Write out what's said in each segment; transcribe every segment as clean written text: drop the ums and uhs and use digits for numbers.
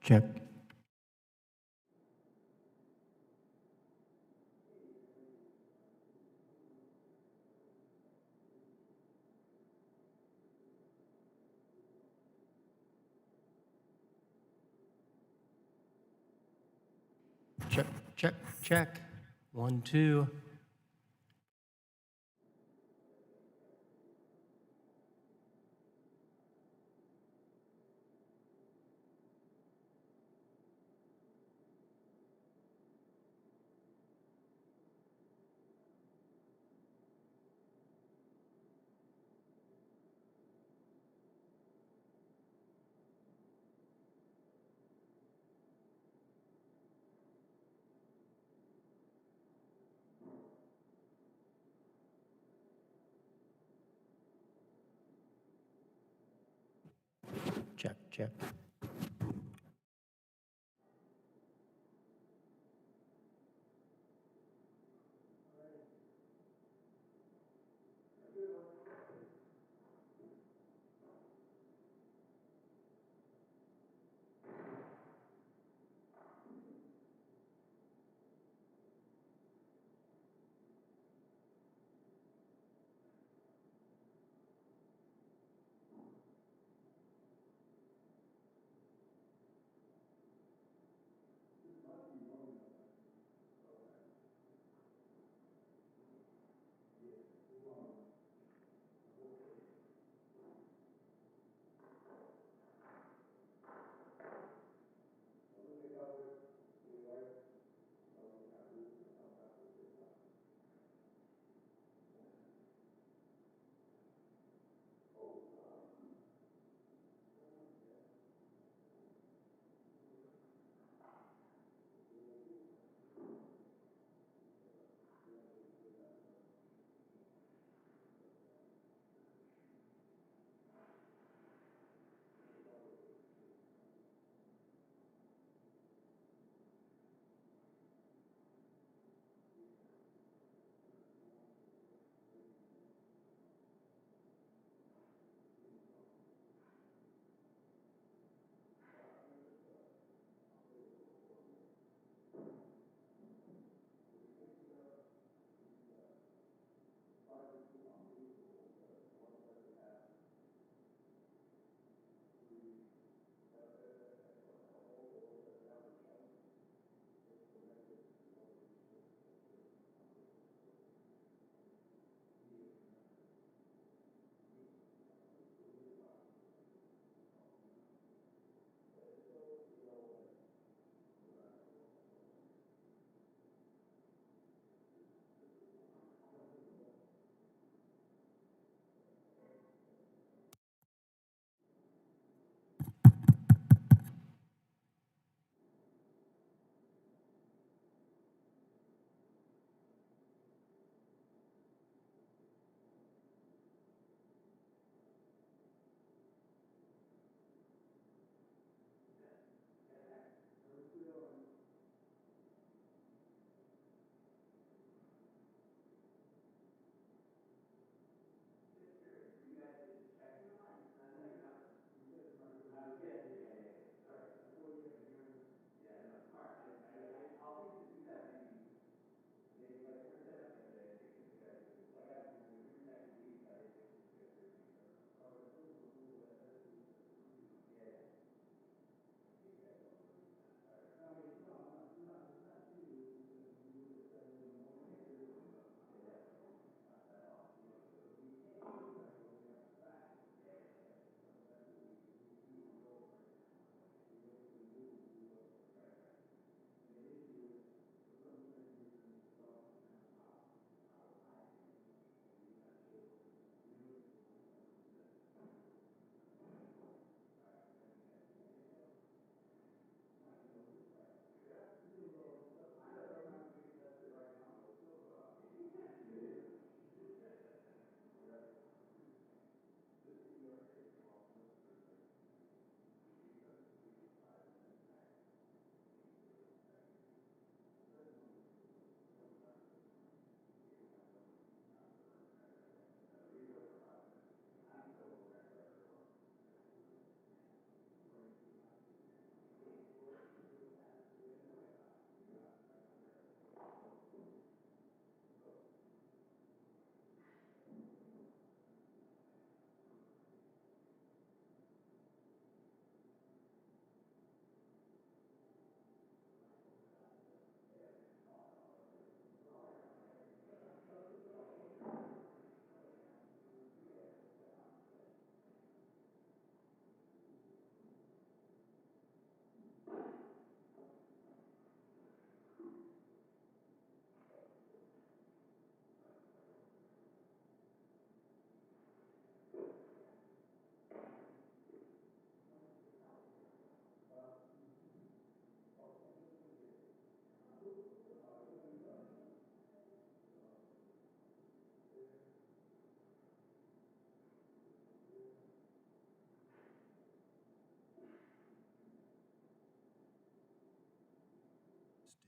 Check. Check, check, check. 1, 2. Check, check.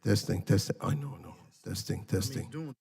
Testing, testing. I know, no. Testing, I mean, testing. doing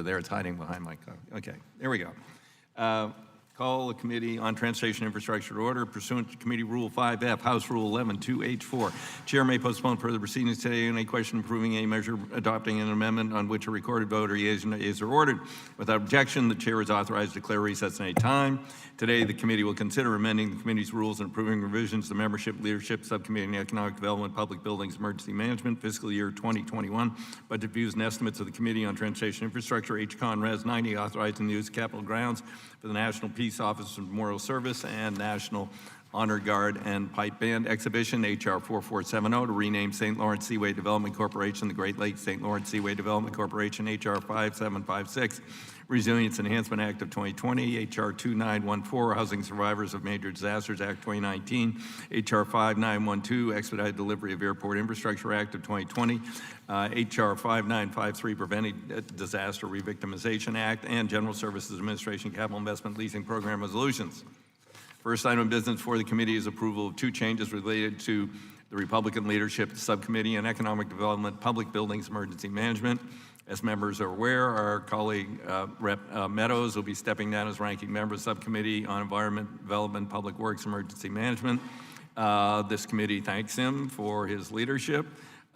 over there. It's hiding behind my car. Okay, there we go. Call the Committee on Transportation Infrastructure to order pursuant to Committee Rule 5F, House Rule 11-2H4. Chair may postpone further proceedings today on a question approving a measure adopting an amendment on which a recorded vote or yeas or nays are ordered. Without objection, the chair is authorized to declare recess at any time. Today, the committee will consider amending the committee's rules and approving revisions to the Membership Leadership Subcommittee on Economic Development, Public Buildings, Emergency Management, Fiscal Year 2021, Budget Views and Estimates of the Committee on Transportation Infrastructure, H-Con Res 90, authorizing the use of capital grounds for the National Peace Office of Memorial Service and National Honor Guard and Pipe Band Exhibition, H.R. 4470, to rename St. Lawrence Seaway Development Corporation the Great Lakes St. Lawrence Seaway Development Corporation, H.R. 5756, Resilience Enhancement Act of 2020, H.R. 2914, Housing Survivors of Major Disasters Act 2019, H.R. 5912, Expedited Delivery of Airport Infrastructure Act of 2020, H.R. 5953, Preventing Disaster Revictimization Act, and General Services Administration Capital Investment Leasing Program resolutions. First item of business for the committee is approval of two changes related to the Republican Leadership Subcommittee on Economic Development, Public Buildings, Emergency Management. As members are aware, our colleague Rep. Meadows will be stepping down as ranking member of the Subcommittee on Environment, Development, Public Works, Emergency Management. This committee thanks him for his leadership.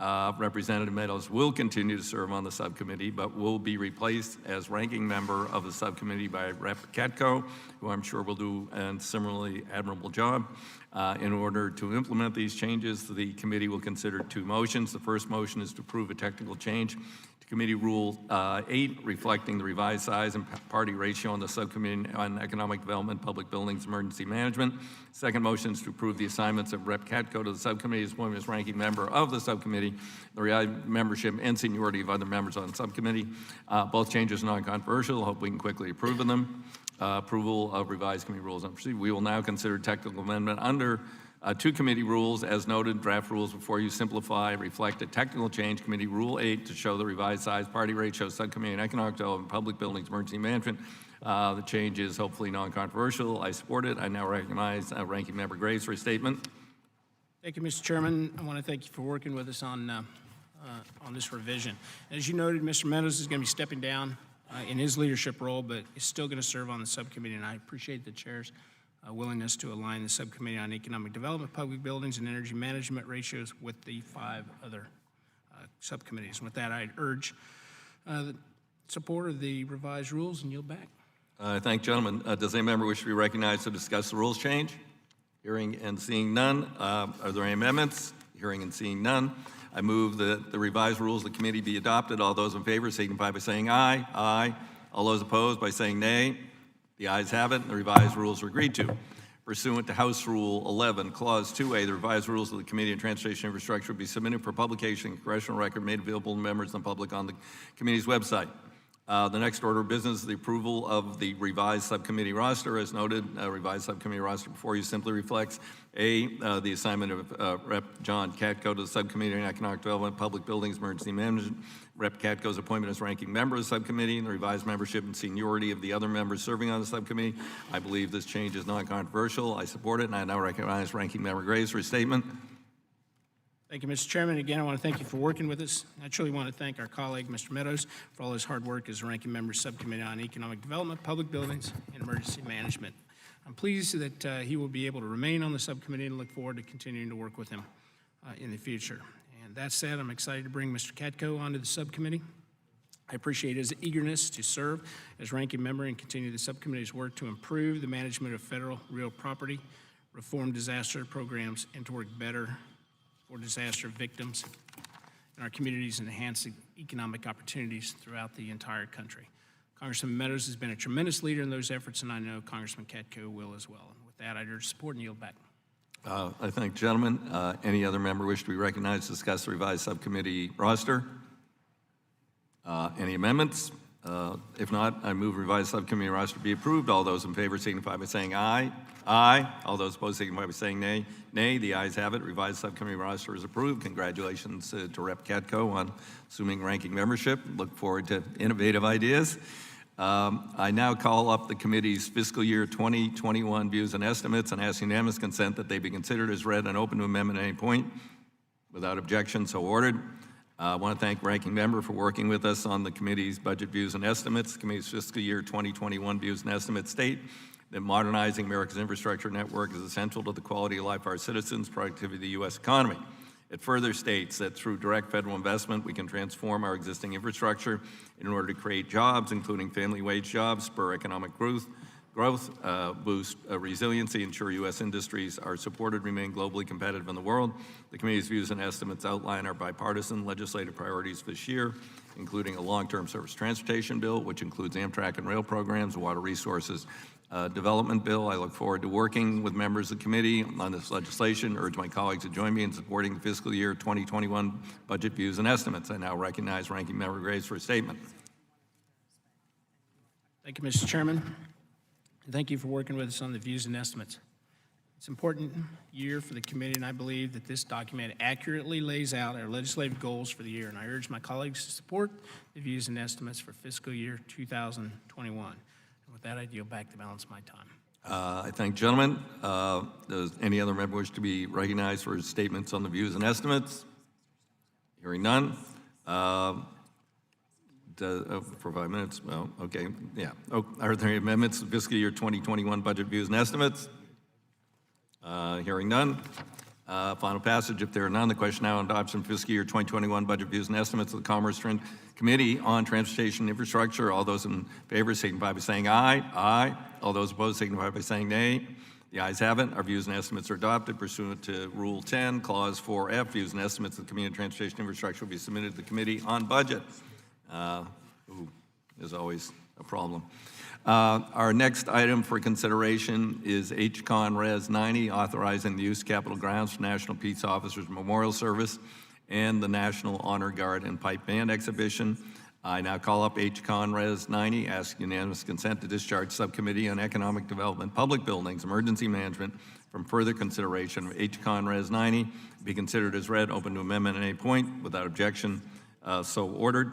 Representative Meadows will continue to serve on the subcommittee, but will be replaced as ranking member of the subcommittee by Rep. Katko, who I'm sure will do a similarly admirable job. In order to implement these changes, the committee will consider two motions. The first motion is to approve a technical change to Committee Rule 8, reflecting the revised size and party ratio on the Subcommittee on Economic Development, Public Buildings, Emergency Management. Second motion is to approve the assignments of Rep. Katko to the subcommittee as appointment as ranking member of the subcommittee, the revised membership and seniority of other members on the subcommittee. Both changes are non-controversial. Hope we can quickly approve of them. Approval of revised committee rules and procedure. We will now consider technical amendment under two committee rules. As noted, draft rules before you simplify, reflect a technical change. Committee Rule 8 to show the revised size, party ratio, subcommittee on economic development, public buildings, emergency management. The change is hopefully non-controversial. I support it. I now recognize Ranking Member Graves for a statement. Thank you, Mr. Chairman. I want to thank you for working with us on this revision. As you noted, Mr. Meadows is going to be stepping down in his leadership role, but is still going to serve on the subcommittee, and I appreciate the chair's willingness to align the subcommittee on economic development, public buildings, and energy management ratios with the 5 other subcommittees. With that, I urge the support of the revised rules and yield back. Thank you, gentlemen. Does any member wish to be recognized to discuss the rules change? Hearing and seeing none. Are there any amendments? Hearing and seeing none. I move that the revised rules of the committee be adopted. All those in favor signify by saying aye. Aye. All those opposed by saying nay. The ayes have it, and the revised rules are agreed to. Pursuant to House Rule 11, Clause 2A, the revised rules of the Committee on Transportation Infrastructure will be submitted for publication in congressional record, made available to members and the public on the committee's website. The next order of business is the approval of the revised subcommittee roster. As noted, revised subcommittee roster before you simply reflects the assignment of Rep. John Katko to the Subcommittee on Economic Development, Public Buildings, Emergency Management. Rep. Katko's appointment as ranking member of the subcommittee and the revised membership and seniority of the other members serving on the subcommittee. I believe this change is non-controversial. I support it, and I now recognize Ranking Member Graves for his statement. Thank you, Mr. Chairman. Again, I want to thank you for working with us. I truly want to thank our colleague, Mr. Meadows, for all his hard work as ranking member of Subcommittee on Economic Development, Public Buildings, and Emergency Management. I'm pleased that he will be able to remain on the subcommittee and look forward to continuing to work with him in the future. And that said, I'm excited to bring Mr. Katko onto the subcommittee. I appreciate his eagerness to serve as ranking member and continue the subcommittee's work to improve the management of federal real property, reform disaster programs, and to work better for disaster victims in our communities and enhance economic opportunities throughout the entire country. Congressman Meadows has been a tremendous leader in those efforts, and I know Congressman Katko will as well. And with that, I urge support and yield back. I thank gentlemen. Any other member wish to be recognized to discuss the revised subcommittee roster? Any amendments? If not, I move revised subcommittee roster be approved. All those in favor signify by saying aye. Aye. All those opposed signify by saying nay. Nay. The ayes have it. Revised subcommittee roster is approved. Congratulations to Rep. Katko on assuming ranking membership. Look forward to innovative ideas. I now call up the committee's fiscal year 2021 views and estimates and ask unanimous consent that they be considered as read and open to amendment at any point. Without objection, so ordered. I want to thank Ranking Member for working with us on the committee's budget views and estimates. The committee's fiscal year 2021 views and estimates state that modernizing America's infrastructure network is essential to the quality of life of our citizens, productivity of the U.S. economy. It further states that through direct federal investment, we can transform our existing infrastructure in order to create jobs, including family wage jobs, spur economic growth, boost resiliency, ensure U.S. industries are supported, remain globally competitive in the world. The committee's views and estimates outline our bipartisan legislative priorities this year, including a long-term surface transportation bill, which includes Amtrak and rail programs, a water resources development bill. I look forward to working with members of the committee on this legislation. Urge my colleagues to join me in supporting the fiscal year 2021 budget views and estimates. I now recognize Ranking Member Graves for a statement. Thank you, Mr. Chairman. And thank you for working with us on the views and estimates. It's an important year for the committee, and I believe that this document accurately lays out our legislative goals for the year, and I urge my colleagues to support the views and estimates for fiscal year 2021. And with that, I yield back the balance of my time. I thank gentlemen. Does any other member wish to be recognized for his statements on the views and estimates? Hearing none. For 5 minutes, well, okay, yeah. Oh, are there any amendments to fiscal year 2021 budget views and estimates? Hearing none. Final passage, if there are none, the question now on adoption of fiscal year 2021 budget views and estimates of the Commerce Committee on Transportation Infrastructure. All those in favor signify by saying aye. Aye. All those opposed signify by saying nay. The ayes have it. Our views and estimates are adopted pursuant to Rule 10, Clause 4F. Views and estimates of the Committee on Transportation Infrastructure will be submitted to the Committee on Budget. Is always a problem. Our next item for consideration is H-Con Res 90, authorizing the use of Capitol grounds for National Peace Officers Memorial Service and the National Honor Guard and Pipe Band Exhibition. I now call up H-Con Res 90, ask unanimous consent to discharge Subcommittee on Economic Development, Public Buildings, Emergency Management from further consideration of H-Con Res 90, be considered as read, open to amendment at any point, without objection, so ordered.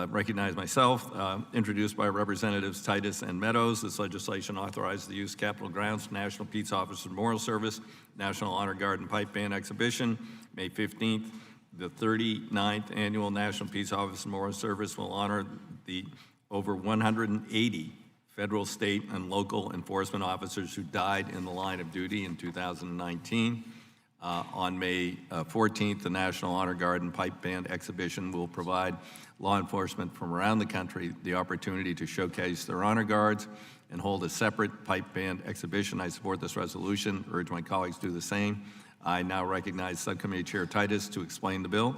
Recognize myself, introduced by Representatives Titus and Meadows. This legislation authorizes the use of Capitol grounds for National Peace Officers Memorial Service, National Honor Guard and Pipe Band Exhibition, May 15th. The 39th Annual National Peace Officers Memorial Service will honor the over 180 federal, state, and local enforcement officers who died in the line of duty in 2019. On May 14th, the National Honor Guard and Pipe Band Exhibition will provide law enforcement from around the country the opportunity to showcase their honor guards and hold a separate pipe band exhibition. I support this resolution, urge my colleagues to do the same. I now recognize Subcommittee Chair Titus to explain the bill.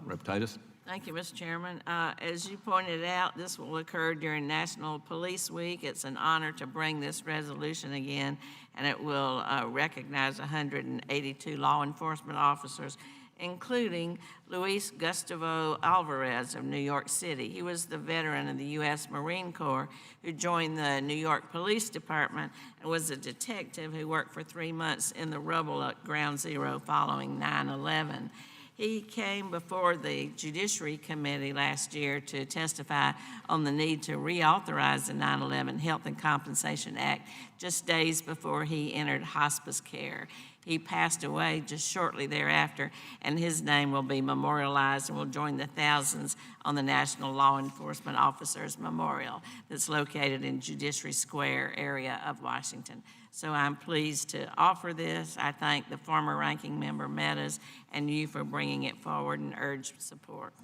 Rep. Titus. Thank you, Mr. Chairman. As you pointed out, this will occur during National Police Week. It's an honor to bring this resolution again, and it will recognize 182 law enforcement officers, including Luis Gustavo Alvarez of New York City. He was the veteran of the U.S. Marine Corps who joined the New York Police Department and was a detective who worked for 3 months in the rubble at Ground Zero following 9/11. He came before the Judiciary Committee last year to testify on the need to reauthorize the 9/11 Health and Compensation Act just days before he entered hospice care. He passed away just shortly thereafter, and his name will be memorialized and will join the thousands on the National Law Enforcement Officers Memorial that's located in Judiciary Square area of Washington. So I'm pleased to offer this. I thank the former Ranking Member Meadows and you for bringing it forward and urge support.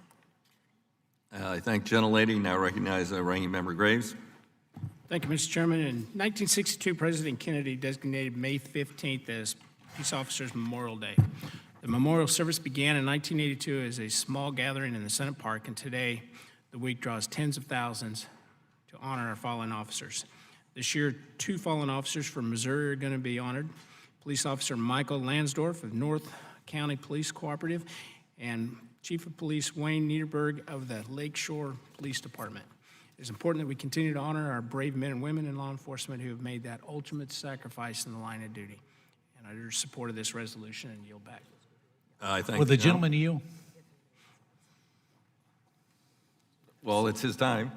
I thank gentlelady. Now recognize Ranking Member Graves. Thank you, Mr. Chairman. In 1962, President Kennedy designated May 15th as Peace Officers Memorial Day. The memorial service began in 1982 as a small gathering in the Senate Park, and today the week draws tens of thousands to honor our fallen officers. This year, 2 fallen officers from Missouri are going to be honored. Police Officer Michael Lansdorf of North County Police Cooperative and Chief of Police Wayne Niederberg of the Lakeshore Police Department. It is important that we continue to honor our brave men and women in law enforcement who have made that ultimate sacrifice in the line of duty. And I urge support of this resolution and yield back. I thank Will the gentleman yield? Well, it's his time.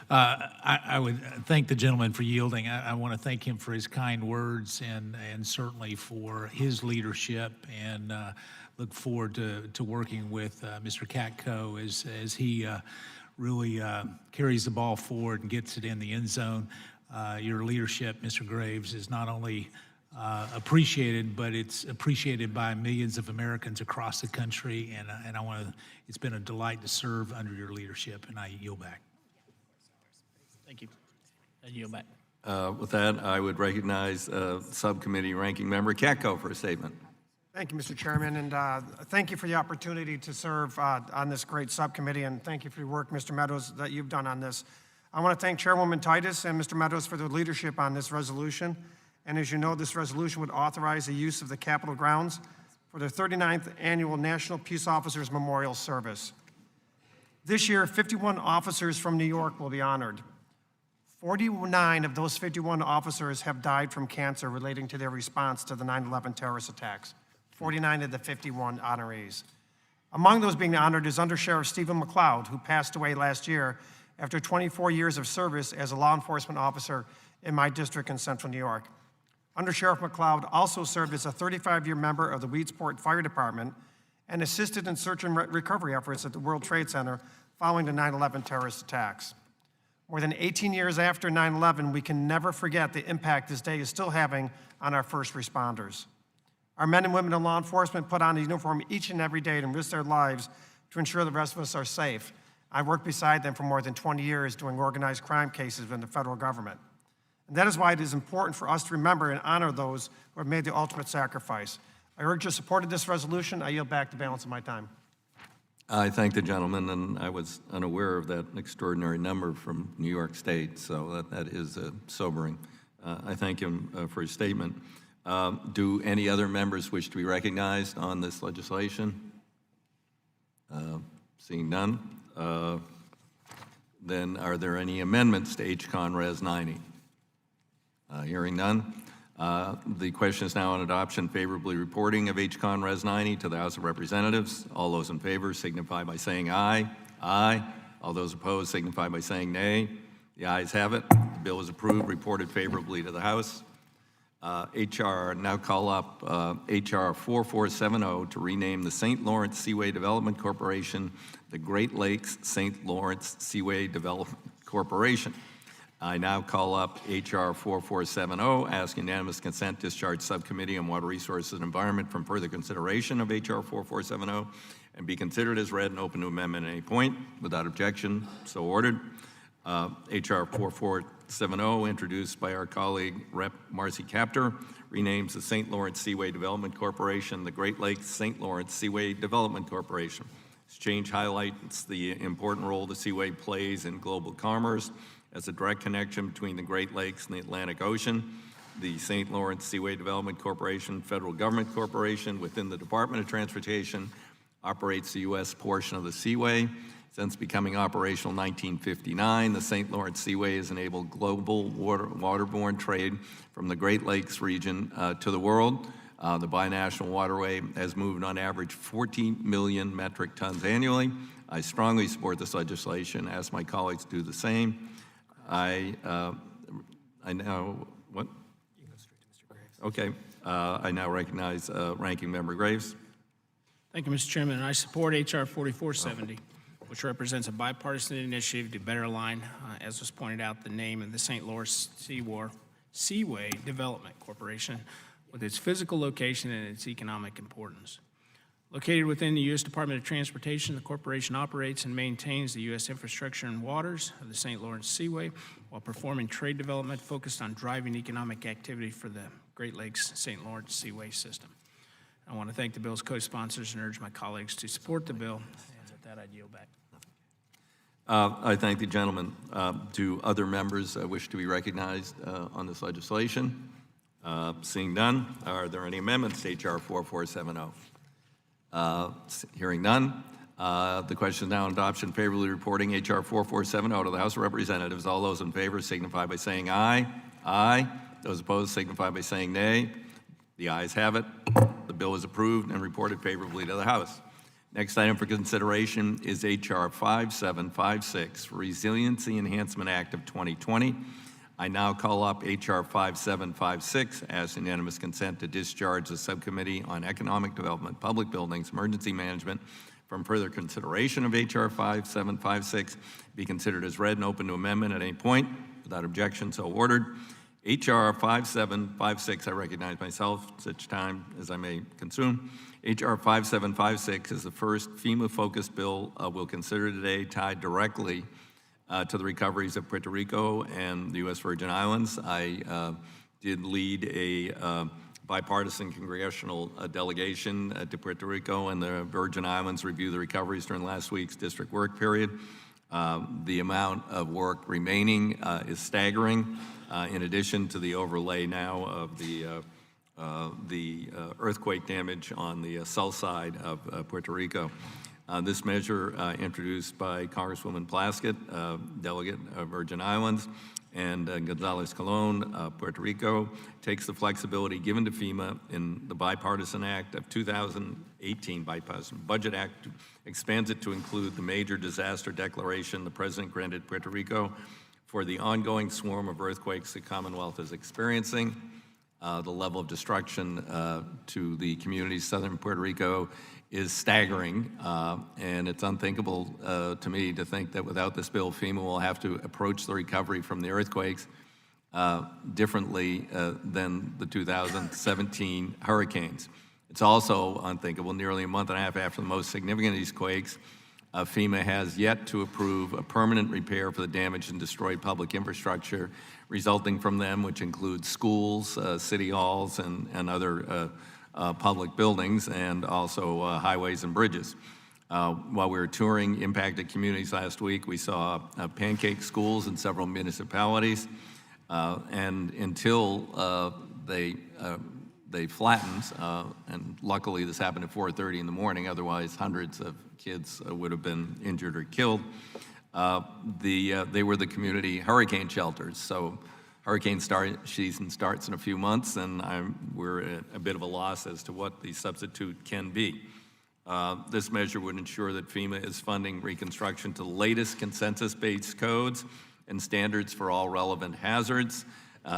I would thank the gentleman for yielding. I want to thank him for his kind words and certainly for his leadership and look forward to working with Mr. Katko as he really carries the ball forward and gets it in the end zone. Your leadership, Mr. Graves, is not only appreciated, but it's appreciated by millions of Americans across the country. And I want to. It's been a delight to serve under your leadership, and I yield back. Thank you. I yield back. With that, I would recognize Subcommittee Ranking Member Katko for a statement. Thank you, Mr. Chairman, and thank you for the opportunity to serve on this great subcommittee, and thank you for your work, Mr. Meadows, that you've done on this. I want to thank Chairwoman Titus and Mr. Meadows for their leadership on this resolution. And as you know, this resolution would authorize the use of the Capitol grounds for the 39th Annual National Peace Officers Memorial Service. This year, 51 officers from New York will be honored. 49 of those 51 officers have died from cancer relating to their response to the 9/11 terrorist attacks. 49 of the 51 honorees. Among those being honored is Under Sheriff Stephen McLeod, who passed away last year after 24 years of service as a law enforcement officer in my district in central New York. Under Sheriff McLeod also served as a 35-year member of the Weedsport Fire Department and assisted in search and recovery efforts at the World Trade Center following the 9/11 terrorist attacks. More than 18 years after 9/11, we can never forget the impact this day is still having on our first responders. Our men and women in law enforcement put on a uniform each and every day and risk their lives to ensure the rest of us are safe. I worked beside them for more than 20 years doing organized crime cases in the federal government. And that is why it is important for us to remember and honor those who have made the ultimate sacrifice. I urge your support of this resolution. I yield back the balance of my time. I thank the gentleman, and I was unaware of that extraordinary number from New York State, so that is sobering. I thank him for his statement. Do any other members wish to be recognized on this legislation? Seeing none, then are there any amendments to H-Con Res 90? Hearing none. The question is now on adoption favorably reporting of H-Con Res 90 to the House of Representatives. All those in favor signify by saying aye. Aye. All those opposed signify by saying nay. The ayes have it. The bill is approved, reported favorably to the House. Now call up HR 4470 to rename the St. Lawrence Seaway Development Corporation the Great Lakes St. Lawrence Seaway Development Corporation. I now call up HR 4470, ask unanimous consent discharge Subcommittee on Water Resources and Environment from further consideration of HR 4470 and be considered as read and open to amendment at any point. Without objection, so ordered. HR 4470, introduced by our colleague Rep. Marcy Kaptur, renames the St. Lawrence Seaway Development Corporation the Great Lakes St. Lawrence Seaway Development Corporation. This change highlights the important role the Seaway plays in global commerce as a direct connection between the Great Lakes and the Atlantic Ocean. The St. Lawrence Seaway Development Corporation, federal government corporation within the Department of Transportation, operates the U.S. portion of the Seaway. Since becoming operational in 1959, the St. Lawrence Seaway has enabled global waterborne trade from the Great Lakes region to the world. The binational waterway has moved on average 14 million metric tons annually. I strongly support this legislation, ask my colleagues to do the same. I now, what? You can go straight to Mr. Graves. Okay, I now recognize Ranking Member Graves. Thank you, Mr. Chairman. I support H.R. 4470, which represents a bipartisan initiative to better align, as was pointed out, the name of the St. Lawrence Seaway Development Corporation with its physical location and its economic importance. Located within the U.S. Department of Transportation, the corporation operates and maintains the U.S. infrastructure and waters of the St. Lawrence Seaway while performing trade development focused on driving economic activity for the Great Lakes St. Lawrence Seaway system. I want to thank the bill's co-sponsors and urge my colleagues to support the bill. And with that, I yield back. I thank the gentleman. Do other members wish to be recognized on this legislation? Seeing none, are there any amendments to H.R. 4470? Hearing none, the question is now on adoption favorably reporting H.R. 4470 to the House of Representatives. All those in favor signify by saying aye. Aye. Those opposed signify by saying nay. The ayes have it. The bill is approved and reported favorably to the House. Next item for consideration is H.R. 5756, Resiliency Enhancement Act of 2020. I now call up H.R. 5756, ask unanimous consent to discharge the Subcommittee on Economic Development, Public Buildings, Emergency Management from further consideration of H.R. 5756, be considered as read and open to amendment at any point. Without objection, so ordered. H.R. 5756, I recognize myself such time as I may consume. H.R. 5756 is the first FEMA-focused bill we'll consider today, tied directly to the recoveries of Puerto Rico and the U.S. Virgin Islands. I did lead a bipartisan congressional delegation to Puerto Rico and the Virgin Islands review the recoveries during last week's district work period. The amount of work remaining is staggering, in addition to the overlay now of the earthquake damage on the south side of Puerto Rico. This measure, introduced by Congresswoman Plaskett, delegate of Virgin Islands, and Gonzalez Colon, Puerto Rico, takes the flexibility given to FEMA in the Bipartisan Act of 2018, Bipartisan Budget Act, expands it to include the major disaster declaration the President granted Puerto Rico for the ongoing swarm of earthquakes the Commonwealth is experiencing. The level of destruction to the communities southern Puerto Rico is staggering, and it's unthinkable to me to think that without this bill, FEMA will have to approach the recovery from the earthquakes differently than the 2017 hurricanes. It's also unthinkable, nearly a month and a half after the most significant of these quakes, FEMA has yet to approve a permanent repair for the damaged and destroyed public infrastructure resulting from them, which includes schools, city halls, and other public buildings, and also highways and bridges. While we were touring impacted communities last week, we saw pancake schools in several municipalities, and until they flattened, and luckily this happened at 4:30 in the morning, otherwise hundreds of kids would have been injured or killed. They were the community hurricane shelters. So hurricane season starts in a few months, and we're at a bit of a loss as to what the substitute can be. This measure would ensure that FEMA is funding reconstruction to the latest consensus-based codes and standards for all relevant hazards.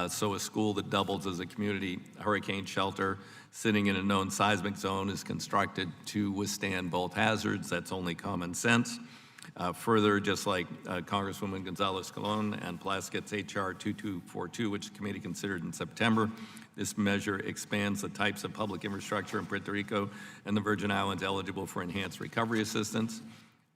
So a school that doubles as a community hurricane shelter sitting in a known seismic zone is constructed to withstand both hazards. That's only common sense. Further, just like Congresswoman Gonzalez Colon and Plaskett's H.R. 2242, which the committee considered in September, this measure expands the types of public infrastructure in Puerto Rico and the Virgin Islands eligible for enhanced recovery assistance.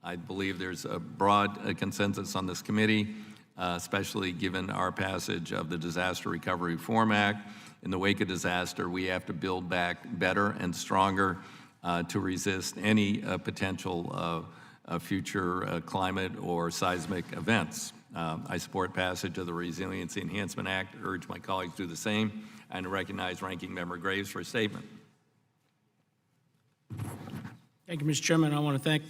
I believe there's a broad consensus on this committee, especially given our passage of the Disaster Recovery Reform Act. In the wake of disaster, we have to build back better and stronger to resist any potential future climate or seismic events. I support passage of the Resiliency Enhancement Act, urge my colleagues to do the same, and recognize Ranking Member Graves for a statement. Thank you, Mr. Chairman. I want to thank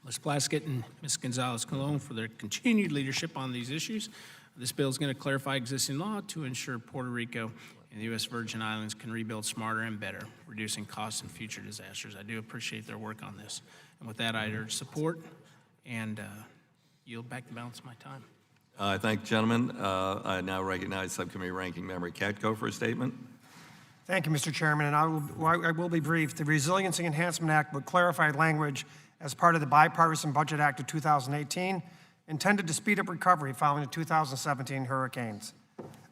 Ms. Plaskett and Ms. Gonzalez Colon for their continued leadership on these issues. This bill is going to clarify existing law to ensure Puerto Rico and the U.S. Virgin Islands can rebuild smarter and better, reducing costs and future disasters. I do appreciate their work on this. And with that, I urge support and yield back the balance of my time. I thank the gentleman. I now recognize Subcommittee Ranking Member Katko for a statement. Thank you, Mr. Chairman, and I will be brief. The Resiliency Enhancement Act would clarify language as part of the Bipartisan Budget Act of 2018, intended to speed up recovery following the 2017 hurricanes.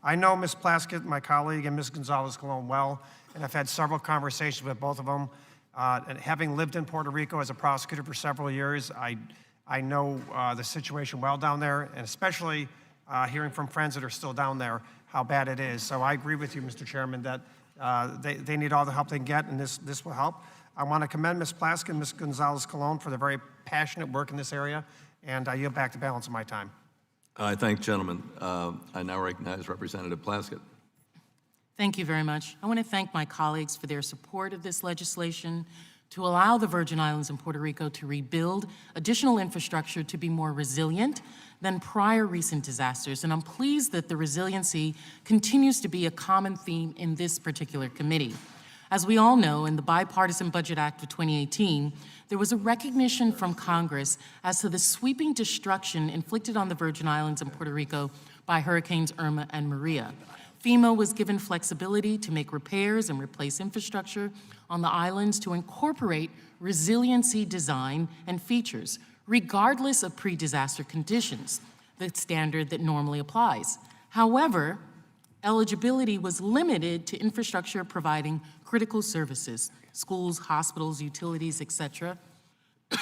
I know Ms. Plaskett, my colleague, and Ms. Gonzalez Colon well, and I've had several conversations with both of them. And having lived in Puerto Rico as a prosecutor for several years, I know the situation well down there, and especially hearing from friends that are still down there how bad it is. So I agree with you, Mr. Chairman, that they need all the help they can get, and this will help. I want to commend Ms. Plaskett and Ms. Gonzalez Colon for their very passionate work in this area, and I yield back the balance of my time. I thank the gentleman. I now recognize Representative Plaskett. Thank you very much. I want to thank my colleagues for their support of this legislation to allow the Virgin Islands and Puerto Rico to rebuild additional infrastructure to be more resilient than prior recent disasters. And I'm pleased that the resiliency continues to be a common theme in this particular committee. As we all know, in the Bipartisan Budget Act of 2018, there was a recognition from Congress as to the sweeping destruction inflicted on the Virgin Islands and Puerto Rico by Hurricanes Irma and Maria. FEMA was given flexibility to make repairs and replace infrastructure on the islands to incorporate resiliency design and features, regardless of pre-disaster conditions, the standard that normally applies. However, eligibility was limited to infrastructure providing critical services, schools, hospitals, utilities, etc.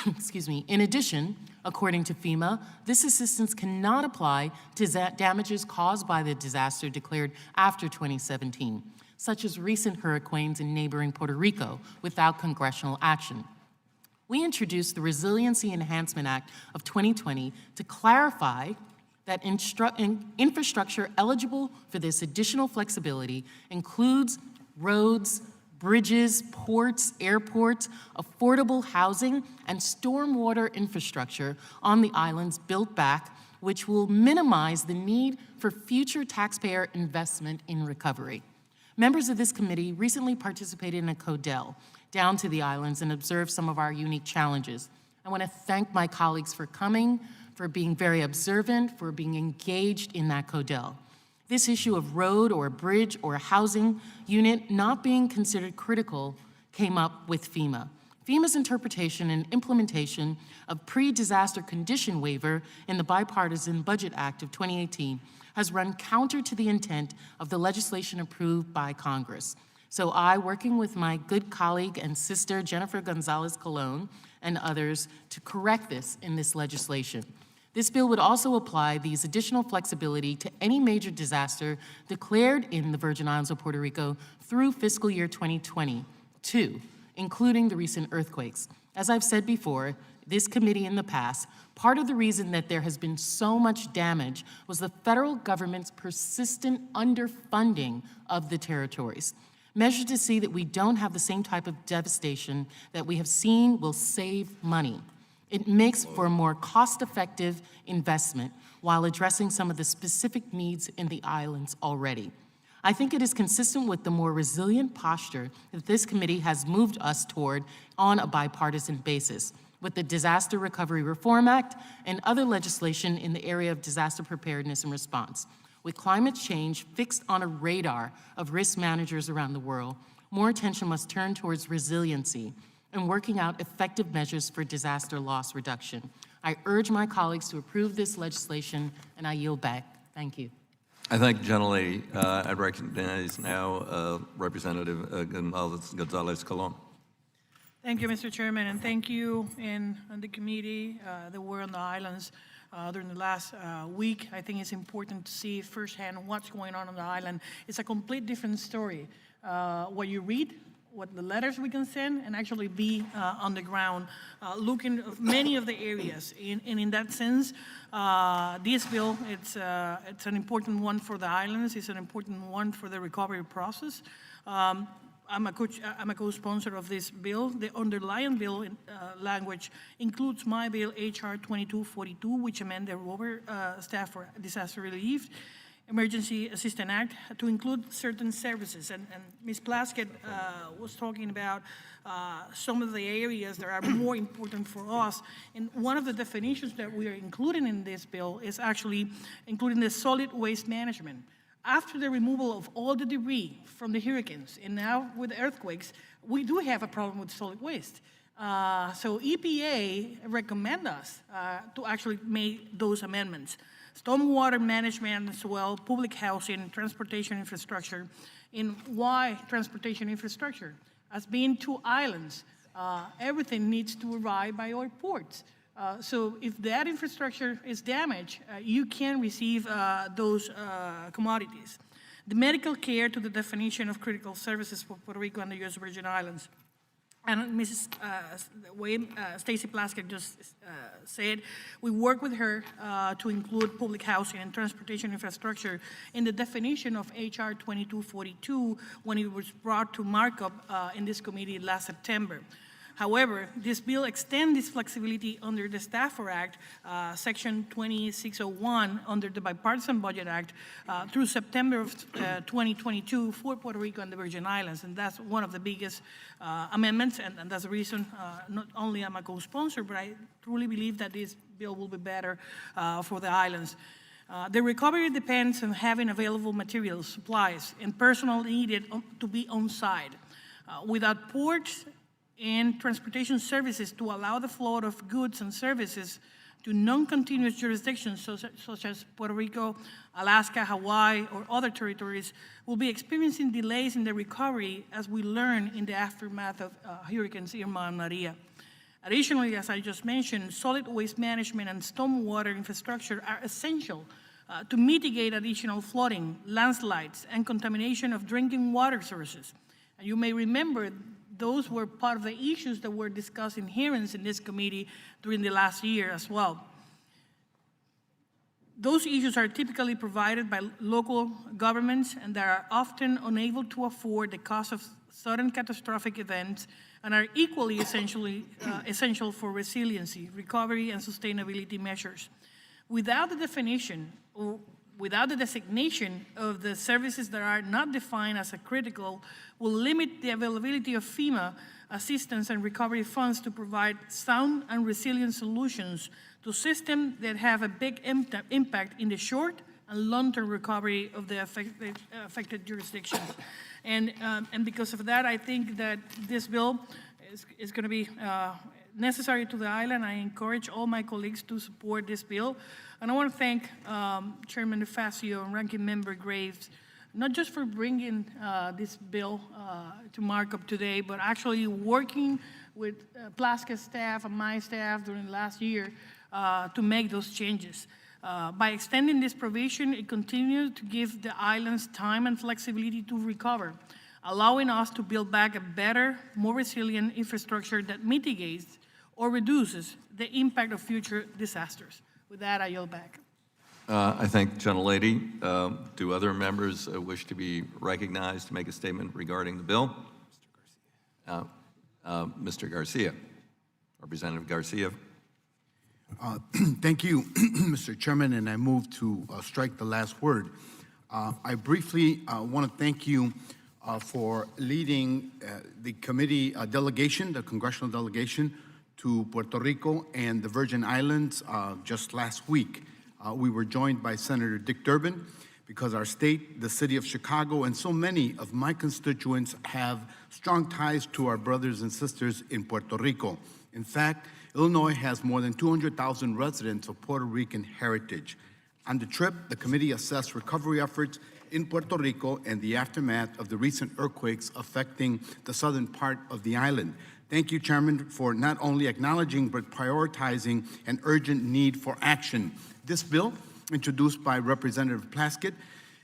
Excuse me. In addition, according to FEMA, this assistance cannot apply to damages caused by the disaster declared after 2017, such as recent hurricanes in neighboring Puerto Rico, without congressional action. We introduced the Resiliency Enhancement Act of 2020 to clarify that infrastructure eligible for this additional flexibility includes roads, bridges, ports, airports, affordable housing, and stormwater infrastructure on the islands built back, which will minimize the need for future taxpayer investment in recovery. Members of this committee recently participated in a CODEL down to the islands and observed some of our unique challenges. I want to thank my colleagues for coming, for being very observant, for being engaged in that CODEL. This issue of road or bridge or housing unit not being considered critical came up with FEMA. FEMA's interpretation and implementation of pre-disaster condition waiver in the Bipartisan Budget Act of 2018 has run counter to the intent of the legislation approved by Congress. So I, working with my good colleague and sister, Jennifer Gonzalez-Colon, and others, to correct this in this legislation. This bill would also apply these additional flexibility to any major disaster declared in the Virgin Islands of Puerto Rico through fiscal year 2022, including the recent earthquakes. As I've said before, this committee in the past, part of the reason that there has been so much damage was the federal government's persistent underfunding of the territories. Measures to see that we don't have the same type of devastation that we have seen will save money. It makes for a more cost-effective investment while addressing some of the specific needs in the islands already. I think it is consistent with the more resilient posture that this committee has moved us toward on a bipartisan basis, with the Disaster Recovery Reform Act and other legislation in the area of disaster preparedness and response. With climate change fixed on a radar of risk managers around the world, more attention must turn towards resiliency and working out effective measures for disaster loss reduction. I urge my colleagues to approve this legislation, and I yield back. Thank you. I thank the gentlelady. I recognize now Representative Gonzalez-Colon. Thank you, Mr. Chairman, and thank you and the committee that were on the islands during the last week. I think it's important to see firsthand what's going on the island. It's a complete different story. What you read, what the letters we can send, and actually be on the ground, looking at many of the areas. And in that sense, this bill, it's an important one for the islands. It's an important one for the recovery process. I'm a co-sponsor of this bill. The underlying bill language includes my bill, HR 2242, which amend the Robert Staff for Disaster Relief Emergency Assistance Act to include certain services. And Ms. Plaskett was talking about some of the areas that are more important for us. And one of the definitions that we are including in this bill is actually including the solid waste management. After the removal of all the debris from the hurricanes, and now with the earthquakes, we do have a problem with solid waste. So EPA recommend us to actually make those amendments. Stormwater management as well, public housing, transportation infrastructure. And why transportation infrastructure? As being two islands, everything needs to arrive by our ports. So if that infrastructure is damaged, you can receive those commodities. The medical care to the definition of critical services for Puerto Rico and the U.S. Virgin Islands. And Mrs. Stacy Plaskett just said, we work with her to include public housing and transportation infrastructure in the definition of HR 2242 when it was brought to markup in this committee last September. However, this bill extends this flexibility under the Stafford Act, Section 2601, under the Bipartisan Budget Act, through September of 2022 for Puerto Rico and the Virgin Islands. And that's one of the biggest amendments, and that's the reason not only am I co-sponsor, but I truly believe that this bill will be better for the islands. The recovery depends on having available materials, supplies, and personnel needed to be on site. Without ports and transportation services to allow the flow of goods and services to non-continuous jurisdictions such as Puerto Rico, Alaska, Hawaii, or other territories, will be experiencing delays in the recovery as we learn in the aftermath of Hurricanes Irma and Maria. Additionally, as I just mentioned, solid waste management and stormwater infrastructure are essential to mitigate additional flooding, landslides, and contamination of drinking water sources. And you may remember those were part of the issues that were discussed in hearings in this committee during the last year as well. Those issues are typically provided by local governments and they are often unable to afford the cost of sudden catastrophic events and are equally essential for resiliency, recovery, and sustainability measures. Without the definition or without the designation of the services that are not defined as a critical, will limit the availability of FEMA assistance and recovery funds to provide sound and resilient solutions to systems that have a big impact in the short and long-term recovery of the affected jurisdictions. And because of that, I think that this bill is going to be necessary to the island. I encourage all my colleagues to support this bill. And I want to thank Chairman DeFazio and Ranking Member Graves, not just for bringing this bill to markup today, but actually working with Plaska's staff and my staff during the last year to make those changes. By extending this provision, it continues to give the islands time and flexibility to recover, allowing us to build back a better, more resilient infrastructure that mitigates or reduces the impact of future disasters. With that, I yield back. I thank the gentlelady. Do other members wish to be recognized to make a statement regarding the bill? Mr. Garcia, Representative Garcia. Thank you, Mr. Chairman, and I move to strike the last word. I briefly want to thank you for leading the committee delegation, the congressional delegation, to Puerto Rico and the Virgin Islands just last week. We were joined by Senator Dick Durbin because our state, the city of Chicago, and so many of my constituents have strong ties to our brothers and sisters in Puerto Rico. In fact, Illinois has more than 200,000 residents of Puerto Rican heritage. On the trip, the committee assessed recovery efforts in Puerto Rico and the aftermath of the recent earthquakes affecting the southern part of the island. Thank you, Chairman, for not only acknowledging but prioritizing an urgent need for action. This bill, introduced by Representative Plaskett,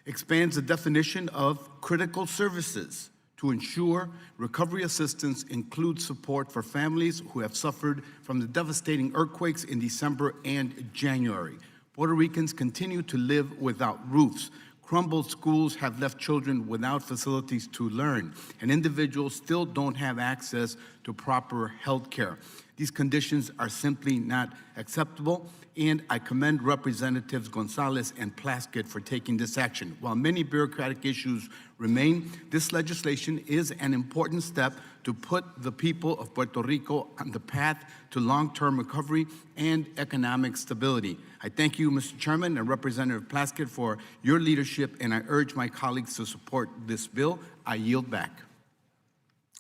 expands the definition of critical services to ensure recovery assistance includes support for families who have suffered from the devastating earthquakes in December and January. Puerto Ricans continue to live without roofs. Crumbled schools have left children without facilities to learn, and individuals still don't have access to proper health care. These conditions are simply not acceptable, and I commend Representatives Gonzalez and Plaskett for taking this action. While many bureaucratic issues remain, this legislation is an important step to put the people of Puerto Rico on the path to long-term recovery and economic stability. I thank you, Mr. Chairman and Representative Plaskett, for your leadership, and I urge my colleagues to support this bill. I yield back.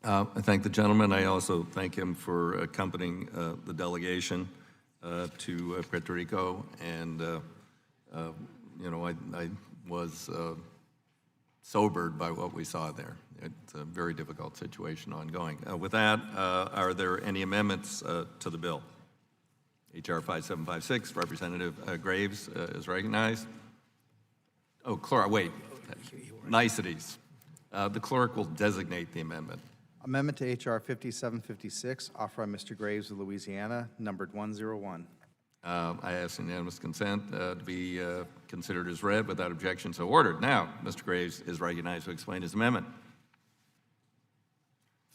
I thank the gentleman. I also thank him for accompanying the delegation to Puerto Rico. And, you know, I was sobered by what we saw there. It's a very difficult situation ongoing. With that, are there any amendments to the bill? H.R. 5756, Representative Graves is recognized. Oh, clerk, wait, niceties. The clerk will designate the amendment. Amendment to H.R. 5756, offered by Mr. Graves of Louisiana, numbered 101. I ask unanimous consent to be considered as read without objection, so ordered. Now, Mr. Graves is recognized to explain his amendment.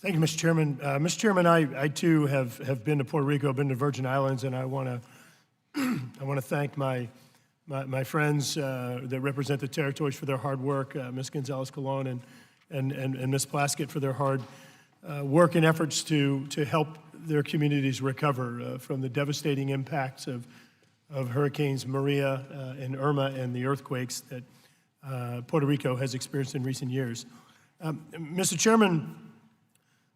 Thank you, Mr. Chairman. Mr. Chairman, I too have been to Puerto Rico, been to Virgin Islands, and I want to thank my friends that represent the territories for their hard work, Ms. Gonzalez-Colon and Ms. Plaskett for their hard work and efforts to help their communities recover from the devastating impacts of of Hurricanes Maria and Irma and the earthquakes that Puerto Rico has experienced in recent years. Mr. Chairman,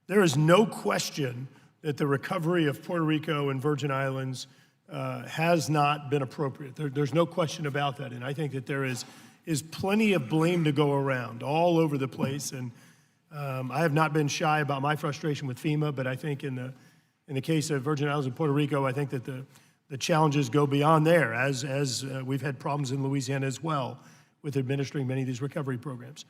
there is no question that the recovery of Puerto Rico and Virgin Islands has not been appropriate. There's no question about that, and I think that there is plenty of blame to go around all over the place, and I have not been shy about my frustration with FEMA, but I think in the case of Virgin Islands and Puerto Rico, I think that the challenges go beyond there, as we've had problems in Louisiana as well with administering many of these recovery programs.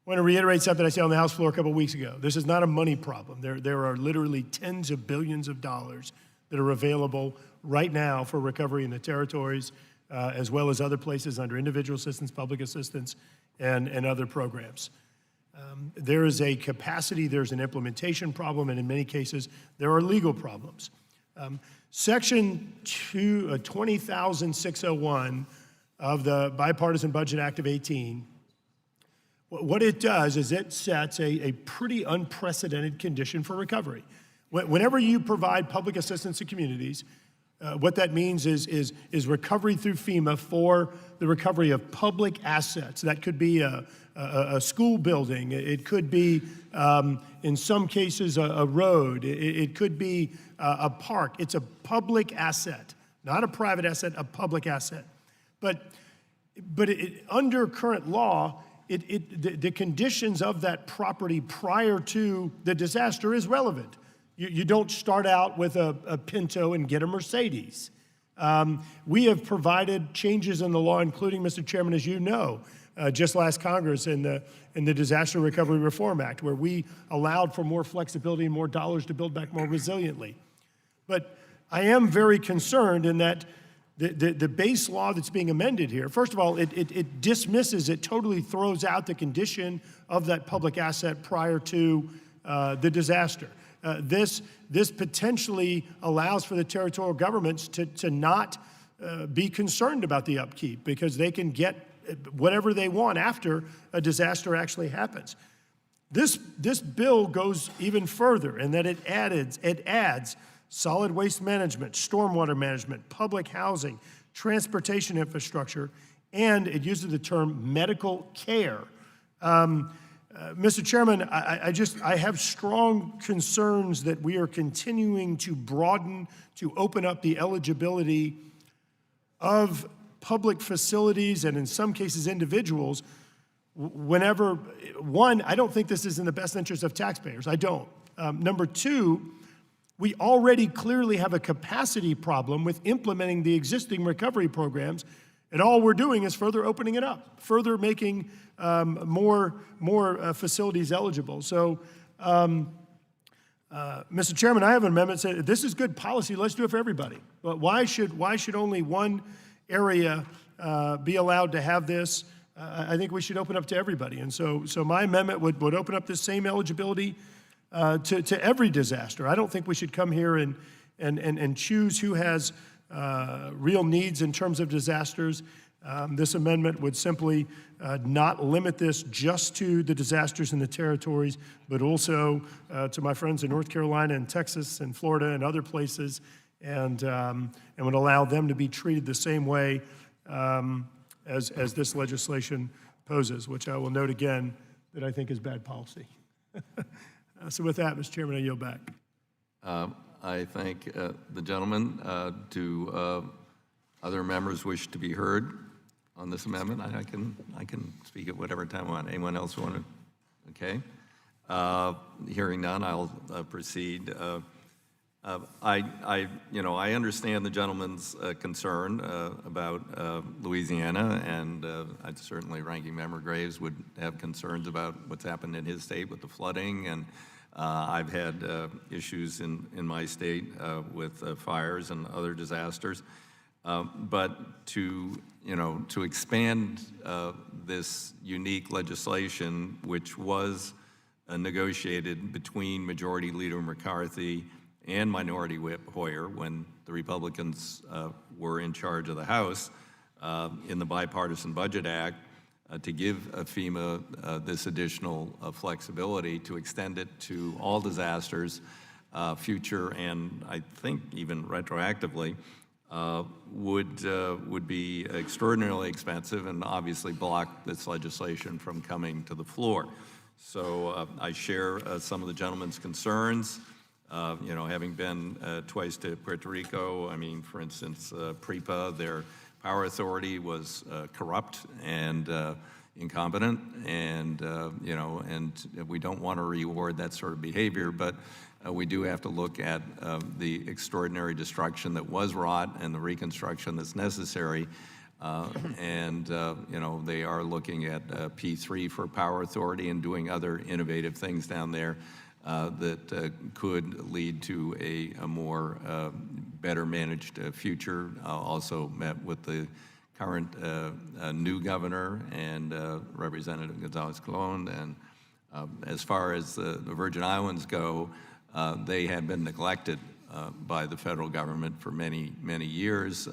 I want to reiterate something I said on the House floor a couple of weeks ago. This is not a money problem. There are literally tens of billions of dollars that are available right now for recovery in the territories, as well as other places under individual assistance, public assistance, and other programs. There is a capacity, there's an implementation problem, and in many cases, there are legal problems. Section 20,601 of the Bipartisan Budget Act of 18, what it does is it sets a pretty unprecedented condition for recovery. Whenever you provide public assistance to communities, what that means is recovery through FEMA for the recovery of public assets. That could be a school building. It could be, in some cases, a road. It could be a park. It's a public asset, not a private asset, a public asset. But under current law, the conditions of that property prior to the disaster is relevant. You don't start out with a Pinto and get a Mercedes. We have provided changes in the law, including, Mr. Chairman, as you know, just last Congress in the Disaster Recovery Reform Act, where we allowed for more flexibility and more dollars to build back more resiliently. But I am very concerned in that the base law that's being amended here, first of all, it dismisses, it totally throws out the condition of that public asset prior to the disaster. This potentially allows for the territorial governments to not be concerned about the upkeep because they can get whatever they want after a disaster actually happens. This bill goes even further in that it adds solid waste management, stormwater management, public housing, transportation infrastructure, and it uses the term medical care. Mr. Chairman, I have strong concerns that we are continuing to broaden, to open up the eligibility of public facilities and in some cases individuals whenever, one, I don't think this is in the best interest of taxpayers. I don't. Number two, we already clearly have a capacity problem with implementing the existing recovery programs, and all we're doing is further opening it up, further making more facilities eligible. So, Mr. Chairman, I have an amendment that says this is good policy. Let's do it for everybody. But why should only one area be allowed to have this? I think we should open up to everybody. And so my amendment would open up this same eligibility to every disaster. I don't think we should come here and choose who has real needs in terms of disasters. This amendment would simply not limit this just to the disasters in the territories, but also to my friends in North Carolina and Texas and Florida and other places, and would allow them to be treated the same way as this legislation poses, which I will note again that I think is bad policy. So with that, Mr. Chairman, I yield back. I thank the gentleman. Do other members wish to be heard on this amendment? I can speak at whatever time I want. Anyone else want to? Okay. Hearing none, I'll proceed. I understand the gentleman's concern about Louisiana, and certainly Ranking Member Graves would have concerns about what's happened in his state with the flooding, and I've had issues in my state with fires and other disasters. But to expand this unique legislation, which was negotiated between Majority Leader McCarthy and Minority Whip Hoyer when the Republicans were in charge of the House in the Bipartisan Budget Act, to give FEMA this additional flexibility to extend it to all disasters, future and I think even retroactively, would be extraordinarily expensive and obviously block this legislation from coming to the floor. So I share some of the gentleman's concerns. You know, having been twice to Puerto Rico, I mean, for instance, PREPA, their power authority was corrupt and incompetent, and you know, and we don't want to reward that sort of behavior, but we do have to look at the extraordinary destruction that was wrought and the reconstruction that's necessary. You know, they are looking at P3 for power authority and doing other innovative things down there that could lead to a more better managed future. Also met with the current new governor and Representative Gonzalez-Colon, and as far as the Virgin Islands go, they have been neglected by the federal government for many, many years,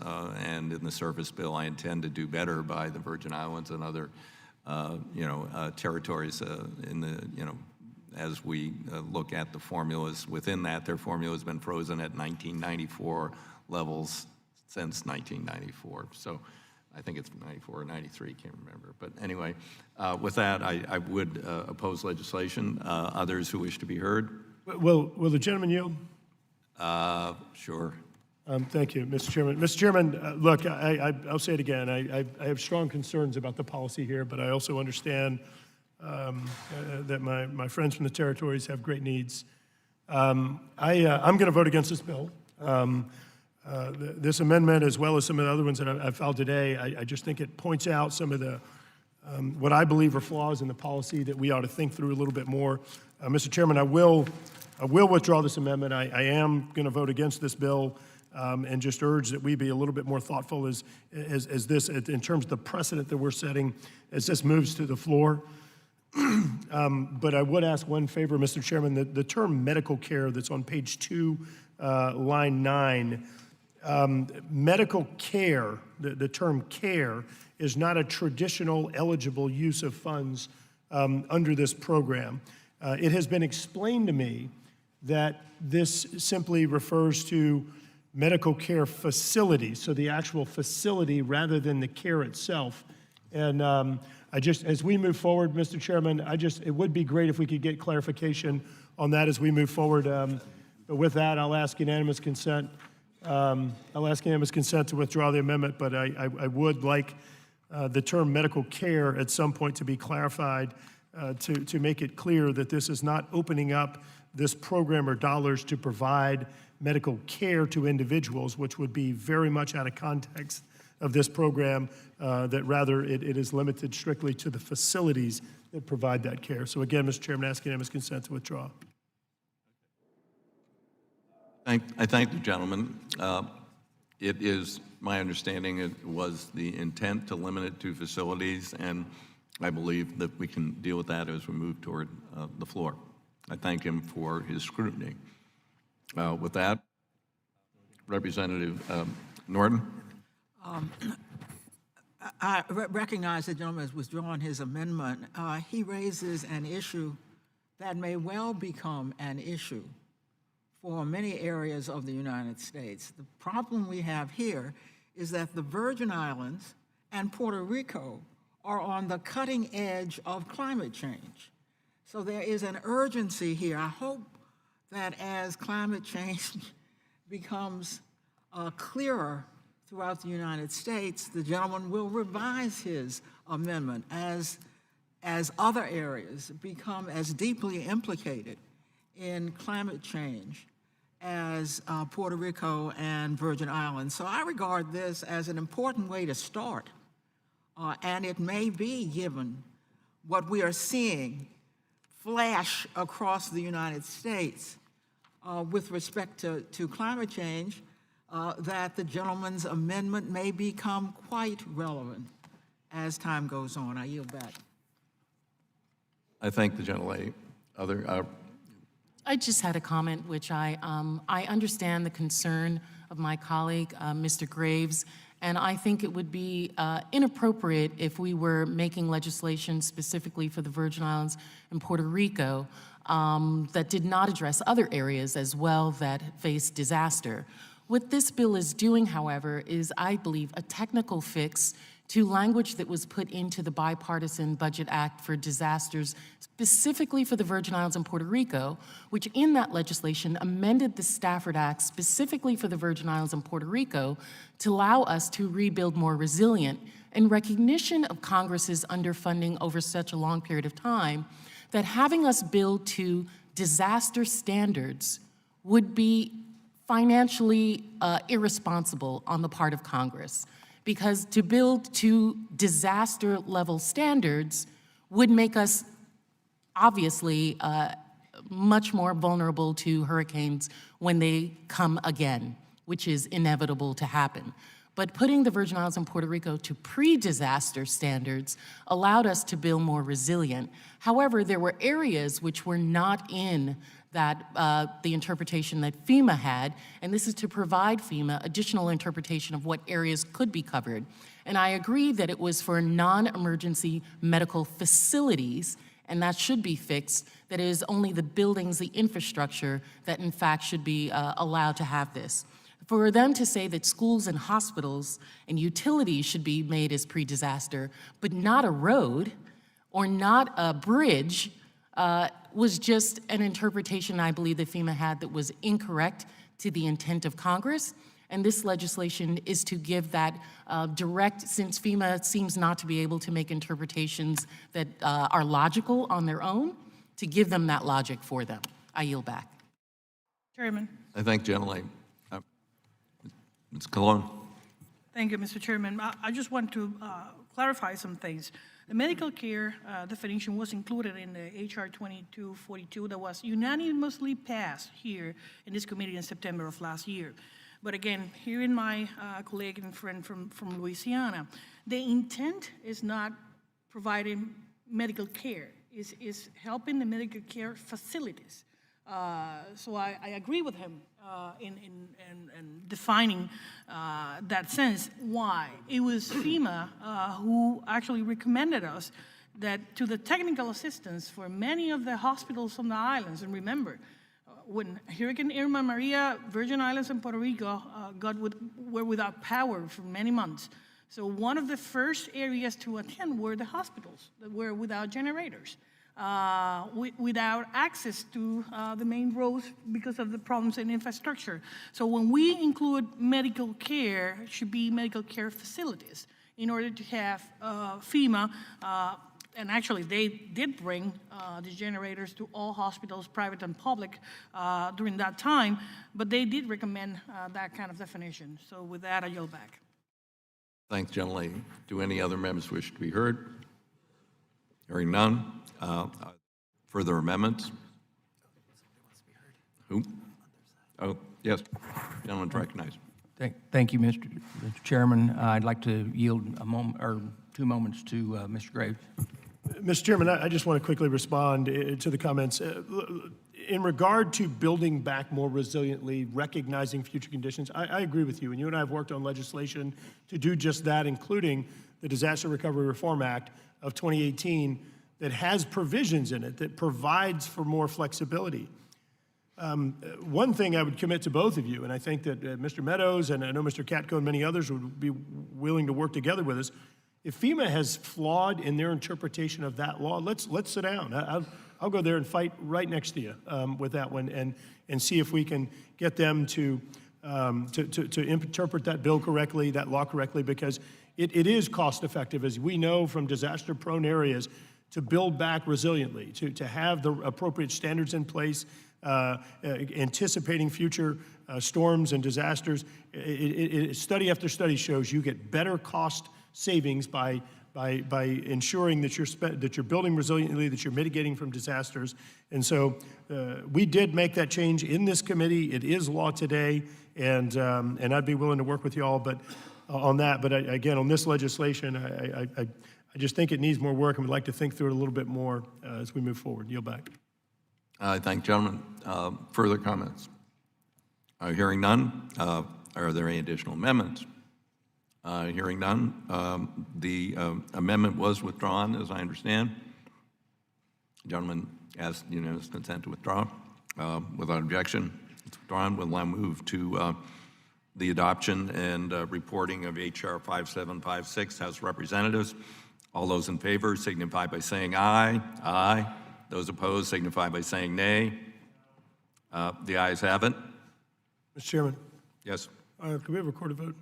and in the surface bill, I intend to do better by the Virgin Islands and other, you know, territories in the, you know, as we look at the formulas within that. Their formula has been frozen at 1994 levels since 1994. So I think it's 94 or 93, can't remember. But anyway, with that, I would oppose legislation. Others who wish to be heard? Will the gentleman yield? Sure. Thank you, Mr. Chairman. Mr. Chairman, look, I'll say it again. I have strong concerns about the policy here, but I also understand that my friends from the territories have great needs. I'm going to vote against this bill. This amendment, as well as some of the other ones that I've filed today, I just think it points out some of the what I believe are flaws in the policy that we ought to think through a little bit more. Mr. Chairman, I will withdraw this amendment. I am going to vote against this bill and just urge that we be a little bit more thoughtful as this, in terms of the precedent that we're setting as this moves to the floor. But I would ask one favor, Mr. Chairman, the term medical care that's on page 2, line 9, medical care, the term care, is not a traditional eligible use of funds under this program. It has been explained to me that this simply refers to medical care facilities, so the actual facility rather than the care itself. And as we move forward, Mr. Chairman, it would be great if we could get clarification on that as we move forward. But with that, I'll ask unanimous consent. To withdraw the amendment, but I would like the term medical care at some point to be clarified to make it clear that this is not opening up this program or dollars to provide medical care to individuals, which would be very much out of context of this program, that rather it is limited strictly to the facilities that provide that care. So again, Mr. Chairman, I ask unanimous consent to withdraw. I thank the gentleman. It is my understanding it was the intent to limit it to facilities, and I believe that we can deal with that as we move toward the floor. I thank him for his scrutiny. With that, Representative Norton. I recognize the gentleman has withdrawn his amendment. He raises an issue that may well become an issue for many areas of the United States. The problem we have here is that the Virgin Islands and Puerto Rico are on the cutting edge of climate change. So there is an urgency here. I hope that as climate change becomes clearer throughout the United States, the gentleman will revise his amendment as other areas become as deeply implicated in climate change as Puerto Rico and Virgin Islands. So I regard this as an important way to start, and it may be, given what we are seeing flash across the United States with respect to climate change, that the gentleman's amendment may become quite relevant as time goes on. I yield back. I thank the gentlelady. I just had a comment, which I understand the concern of my colleague, Mr. Graves, and I think it would be inappropriate if we were making legislation specifically for the Virgin Islands and Puerto Rico that did not address other areas as well that face disaster. What this bill is doing, however, is, I believe, a technical fix to language that was put into the Bipartisan Budget Act for disasters, specifically for the Virgin Islands and Puerto Rico, which in that legislation amended the Stafford Act specifically for the Virgin Islands and Puerto Rico to allow us to rebuild more resilient, in recognition of Congress's underfunding over such a long period of time, that having us build to disaster standards would be financially irresponsible on the part of Congress. Because to build to disaster level standards would make us obviously much more vulnerable to hurricanes when they come again, which is inevitable to happen. But putting the Virgin Islands and Puerto Rico to pre-disaster standards allowed us to build more resilient. However, there were areas which were not in that the interpretation that FEMA had, and this is to provide FEMA additional interpretation of what areas could be covered. And I agree that it was for non-emergency medical facilities, and that should be fixed, that it is only the buildings, the infrastructure, that in fact should be allowed to have this. For them to say that schools and hospitals and utilities should be made as pre-disaster, but not a road or not a bridge, was just an interpretation I believe that FEMA had that was incorrect to the intent of Congress. And this legislation is to give that direct, since FEMA seems not to be able to make interpretations that are logical on their own, to give them that logic for them. I yield back. Chairman. I thank General Ms. Colon. Thank you, Mr. Chairman. I just want to clarify some things. The medical care definition was included in the HR 2242 that was unanimously passed here in this committee in September of last year. But again, hearing my colleague and friend from Louisiana, the intent is not providing medical care, is helping the medical care facilities. So I agree with him in defining that sense. Why? It was FEMA who actually recommended us that to the technical assistance for many of the hospitals on the islands, and remember, when Hurricane Irma Maria, Virgin Islands and Puerto Rico were without power for many months. So one of the first areas to attend were the hospitals that were without generators. Without access to the main roads because of the problems in infrastructure. So when we include medical care, it should be medical care facilities in order to have FEMA, and actually they did bring the generators to all hospitals, private and public, during that time, but they did recommend that kind of definition. So with that, I yield back. Thanks, General. Do any other members wish to be heard? Hearing none. Further amendments? Who? Oh, yes. Gentleman's recognized. Thank you, Mr. Chairman. I'd like to yield a moment or 2 moments to Mr. Graves. Mr. Chairman, I just want to quickly respond to the comments. In regard to building back more resiliently, recognizing future conditions, I agree with you. And you and I have worked on legislation to do just that, including the Disaster Recovery Reform Act of 2018 that has provisions in it that provides for more flexibility. One thing I would commit to both of you, and I think that Mr. Meadows and I know Mr. Katko and many others would be willing to work together with us. If FEMA has flawed in their interpretation of that law, let's sit down. I'll go there and fight right next to you with that one and see if we can get them to interpret that bill correctly, that law correctly, because it is cost effective, as we know from disaster-prone areas, to build back resiliently, to have the appropriate standards in place, anticipating future storms and disasters. Study after study shows you get better cost savings by ensuring that you're building resiliently, that you're mitigating from disasters. And so we did make that change in this committee. It is law today, and I'd be willing to work with you all on that. But again, on this legislation, I just think it needs more work, and we'd like to think through it a little bit more as we move forward. Yield back. I thank gentlemen. Further comments? Hearing none. Are there any additional amendments? Hearing none. The amendment was withdrawn, as I understand. Gentleman asked unanimous consent to withdraw. Without objection, it's withdrawn. We'll now move to the adoption and reporting of H.R. 5756, House of Representatives. All those in favor signify by saying aye. Aye. Those opposed signify by saying nay. The ayes have it. Mr. Chairman, Yes. can we have a recorded vote?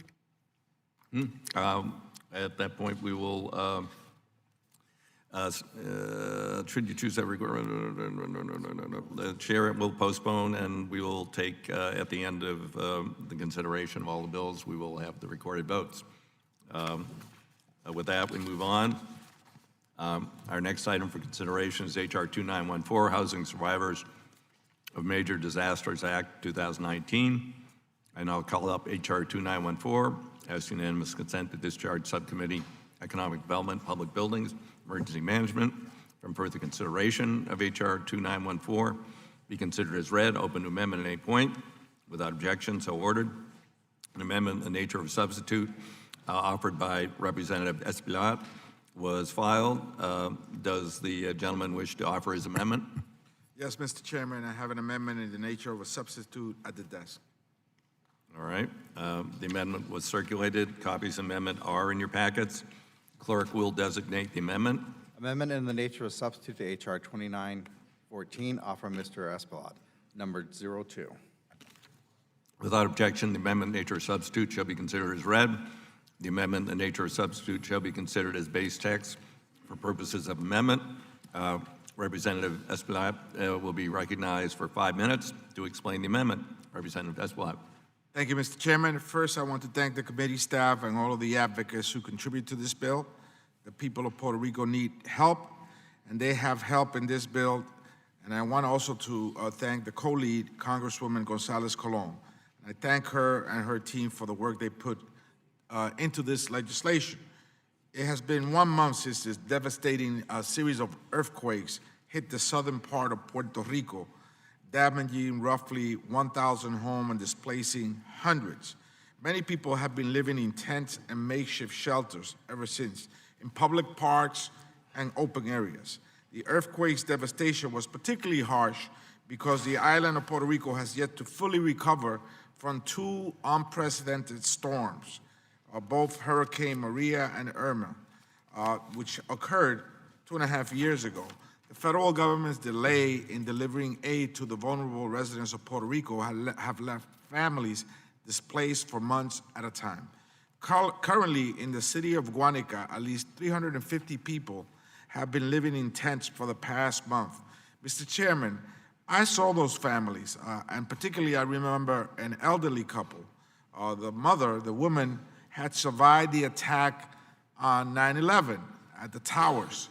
At that point, we will, should you choose that, the chair will postpone, and we will take, at the end of the consideration of all the bills, we will have the recorded votes. With that, we move on. Our next item for consideration is H.R. 2914, Housing Survivors of Major Disasters Act 2019. I now call up H.R. 2914, ask unanimous consent to discharge Subcommittee Economic Development, Public Buildings, Emergency Management from further consideration of H.R. 2914. Be considered as read, open to amendment at any point. Without objection, so ordered. An amendment in the nature of a substitute offered by Representative Espilat was filed. Does the gentleman wish to offer his amendment? Yes, Mr. Chairman, I have an amendment in the nature of a substitute at the desk. All right. The amendment was circulated. Copies of the amendment are in your packets. Clerk will designate the amendment. Amendment in the nature of a substitute to H.R. 2914, offered by Mr. Espelot, numbered 02. Without objection, the amendment in nature of substitute shall be considered as read. The amendment in the nature of substitute shall be considered as base text for purposes of amendment. Representative Espelot will be recognized for 5 minutes to explain the amendment. Representative Espelot. Thank you, Mr. Chairman. First, I want to thank the committee staff and all of the advocates who contribute to this bill. The people of Puerto Rico need help, and they have help in this bill. And I want also to thank the co-lead, Congresswoman Gonzalez Colon. I thank her and her team for the work they put into this legislation. It has been 1 month since this devastating series of earthquakes hit the southern part of Puerto Rico, damaging roughly 1,000 homes and displacing hundreds. Many people have been living in tents and makeshift shelters ever since, in public parks and open areas. The earthquake's devastation was particularly harsh because the island of Puerto Rico has yet to fully recover from 2 unprecedented storms, both Hurricane Maria and Irma, which occurred 2.5 years ago. The federal government's delay in delivering aid to the vulnerable residents of Puerto Rico have left families displaced for months at a time. Currently, in the city of Guanica, at least 350 people have been living in tents for the past month. Mr. Chairman, I saw those families, and particularly I remember an elderly couple. The mother, the woman, had survived the attack on 9/11 at the towers,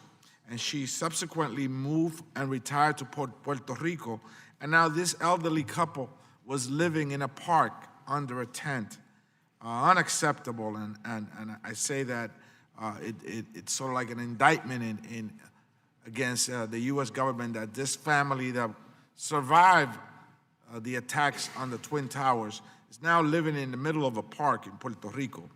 and she subsequently moved and retired to Puerto Rico, and now this elderly couple was living in a park under a tent. Unacceptable, and I say that it's sort of like an indictment against the U.S. government that this family that survived the attacks on the Twin Towers is now living in the middle of a park in Puerto Rico.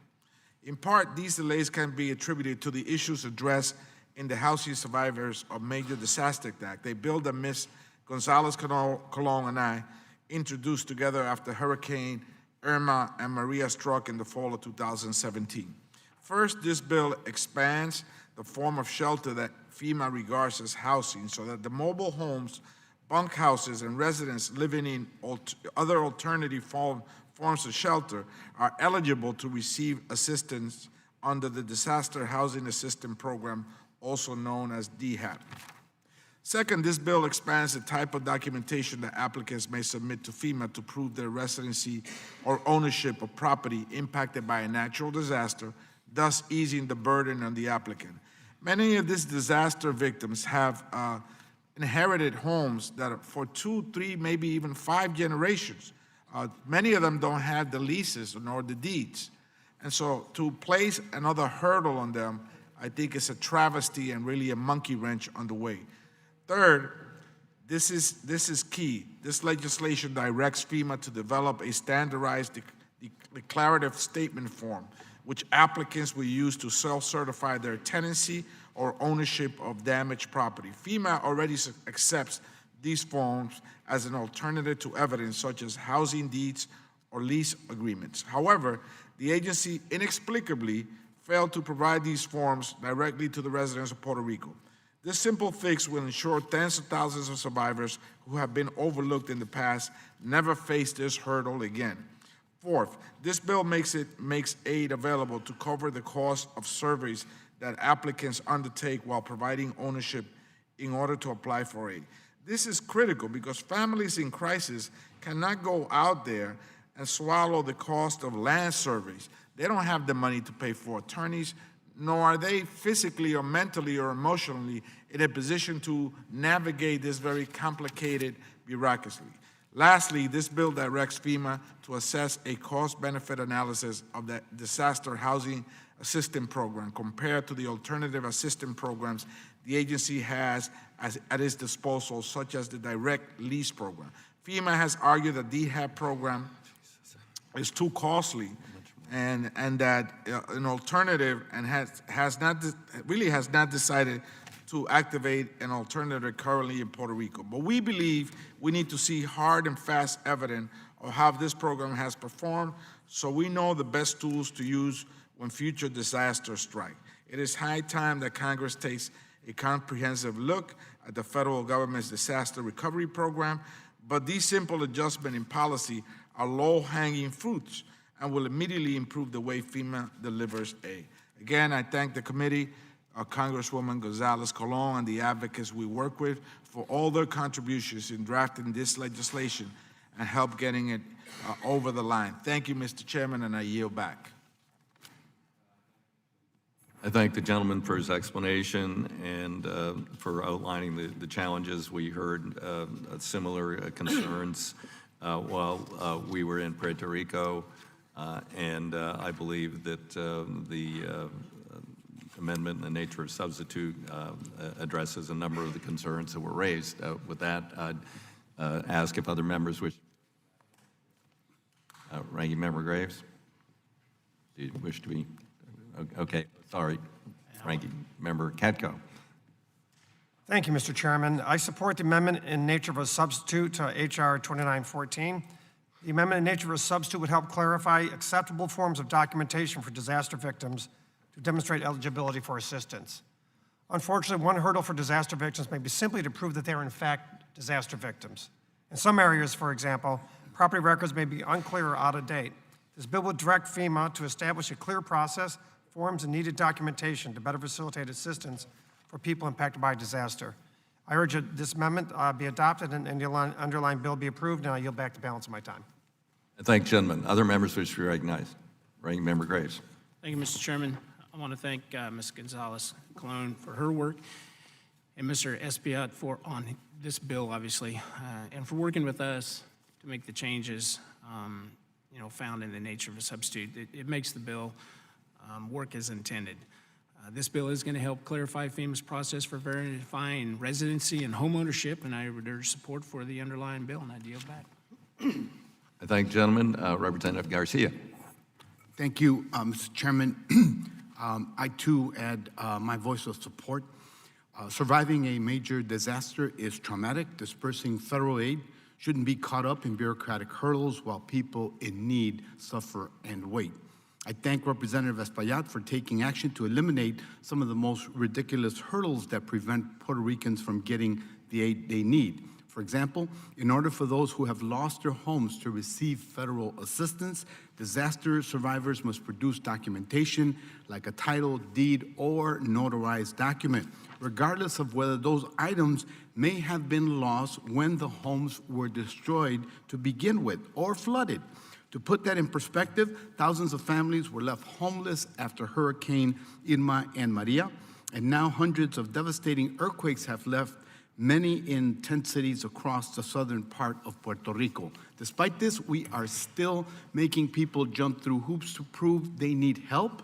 In part, these delays can be attributed to the issues addressed in the Housing Survivors of Major Disaster Act, a bill that Ms. Gonzalez Colon and I introduced together after Hurricane Irma and Maria struck in the fall of 2017. First, this bill expands the form of shelter that FEMA regards as housing so that the mobile homes, bunkhouses, and residents living in other alternative forms of shelter are eligible to receive assistance under the Disaster Housing Assistance Program, also known as DHAP. Second, this bill expands the type of documentation that applicants may submit to FEMA to prove their residency or ownership of property impacted by a natural disaster, thus easing the burden on the applicant. Many of these disaster victims have inherited homes that are for 2, 3, maybe even 5 generations. Many of them don't have the leases nor the deeds. And so to place another hurdle on them, I think is a travesty and really a monkey wrench on the way. Third, this is key. This legislation directs FEMA to develop a standardized declarative statement form, which applicants will use to self-certify their tenancy or ownership of damaged property. FEMA already accepts these forms as an alternative to evidence such as housing deeds or lease agreements. However, the agency inexplicably failed to provide these forms directly to the residents of Puerto Rico. This simple fix will ensure tens of thousands of survivors who have been overlooked in the past never face this hurdle again. Fourth, this bill makes aid available to cover the cost of surveys that applicants undertake while providing ownership in order to apply for aid. This is critical because families in crisis cannot go out there and swallow the cost of land surveys. They don't have the money to pay for attorneys, nor are they physically or mentally or emotionally in a position to navigate this very complicated bureaucracy. Lastly, this bill directs FEMA to assess a cost-benefit analysis of the disaster housing assistance program compared to the alternative assistance programs the agency has at its disposal, such as the direct lease program. FEMA has argued that the DHAP program is too costly and that an alternative and has not decided to activate an alternative currently in Puerto Rico. But we believe we need to see hard and fast evidence of how this program has performed so we know the best tools to use when future disasters strike. It is high time that Congress takes a comprehensive look at the federal government's disaster recovery program, but these simple adjustments in policy are low-hanging fruits and will immediately improve the way FEMA delivers aid. Again, I thank the committee, Congresswoman Gonzalez-Colon, and the advocates we work with for all their contributions in drafting this legislation and help getting it over the line. Thank you, Mr. Chairman, and I yield back. I thank the gentleman for his explanation and for outlining the challenges. We heard similar concerns while we were in Puerto Rico, and I believe that the amendment in the nature of substitute addresses a number of the concerns that were raised. With that, I'd ask if other members wish. Ranking Member Graves, do you wish to be? Okay, sorry. Ranking Member Katko. Thank you, Mr. Chairman. I support the amendment in nature of a substitute to H.R. 2914. The amendment in nature of a substitute would help clarify acceptable forms of documentation for disaster victims to demonstrate eligibility for assistance. Unfortunately, one hurdle for disaster victims may be simply to prove that they are in fact disaster victims. In some areas, for example, property records may be unclear or out of date. This bill would direct FEMA to establish a clear process, forms, and needed documentation to better facilitate assistance for people impacted by disaster. I urge that this amendment be adopted and the underlying bill be approved, and I yield back the balance of my time. I thank the gentleman. Other members wish to be recognized. Ranking Member Graves. Thank you, Mr. Chairman. I want to thank Ms. Gonzalez-Colon for her work and Mr. Espiat on this bill, obviously, and for working with us to make the changes, found in the nature of a substitute. It makes the bill work as intended. This bill is going to help clarify FEMA's process for verifying residency and home ownership, and I would urge support for the underlying bill, and I yield back. I thank the gentleman. Representative Garcia. Thank you, Mr. Chairman. I, too, add my voice of support. Surviving a major disaster is traumatic. Dispersing federal aid shouldn't be caught up in bureaucratic hurdles while people in need suffer and wait. I thank Representative Espaillat for taking action to eliminate some of the most ridiculous hurdles that prevent Puerto Ricans from getting the aid they need. For example, in order for those who have lost their homes to receive federal assistance, disaster survivors must produce documentation like a title, deed, or notarized document, regardless of whether those items may have been lost when the homes were destroyed to begin with or flooded. To put that in perspective, thousands of families were left homeless after Hurricane Irma and Maria, and now hundreds of devastating earthquakes have left many in 10 cities across the southern part of Puerto Rico. Despite this, we are still making people jump through hoops to prove they need help.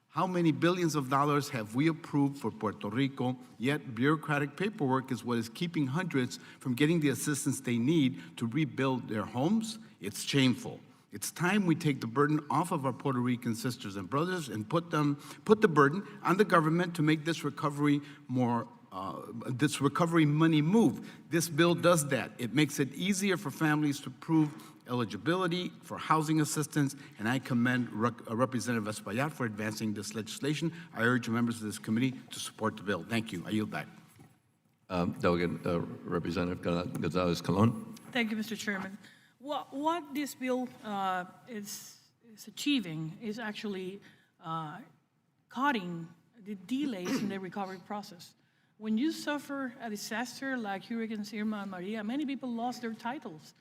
How many billions of dollars have we approved for Puerto Rico, yet bureaucratic paperwork is what is keeping hundreds from getting the assistance they need to rebuild their homes? It's shameful. It's time we take the burden off of our Puerto Rican sisters and brothers and put the burden on the government to make this recovery money move. This bill does that. It makes it easier for families to prove eligibility for housing assistance, and I commend Representative Espaillat for advancing this legislation. I urge members of this committee to support the bill. Thank you. I yield back. Delegate Representative Gonzalez Colon. Thank you, Mr. Chairman. What this bill is achieving is actually cutting the delays in the recovery process. When you suffer a disaster like Hurricanes Irma and Maria, many people lost their titles.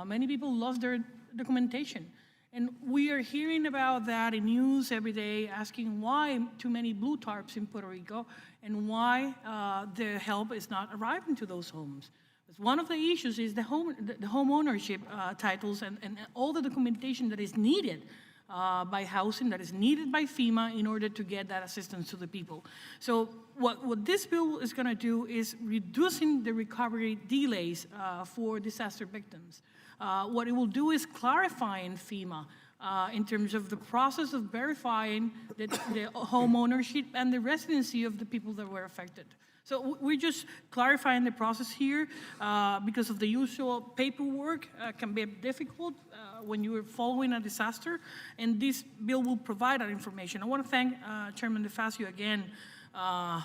Many people lost their documentation. And we are hearing about that in news every day, asking why too many blue tarps in Puerto Rico and why the help is not arriving to those homes. One of the issues is the home ownership titles and all the documentation that is needed by housing, that is needed by FEMA in order to get that assistance to the people. So what this bill is going to do is reducing the recovery delays for disaster victims. What it will do is clarifying FEMA in terms of the process of verifying the home ownership and the residency of the people that were affected. So we're just clarifying the process here because of the usual paperwork can be difficult when you are following a disaster, and this bill will provide that information. I want to thank Chairman DeFazio again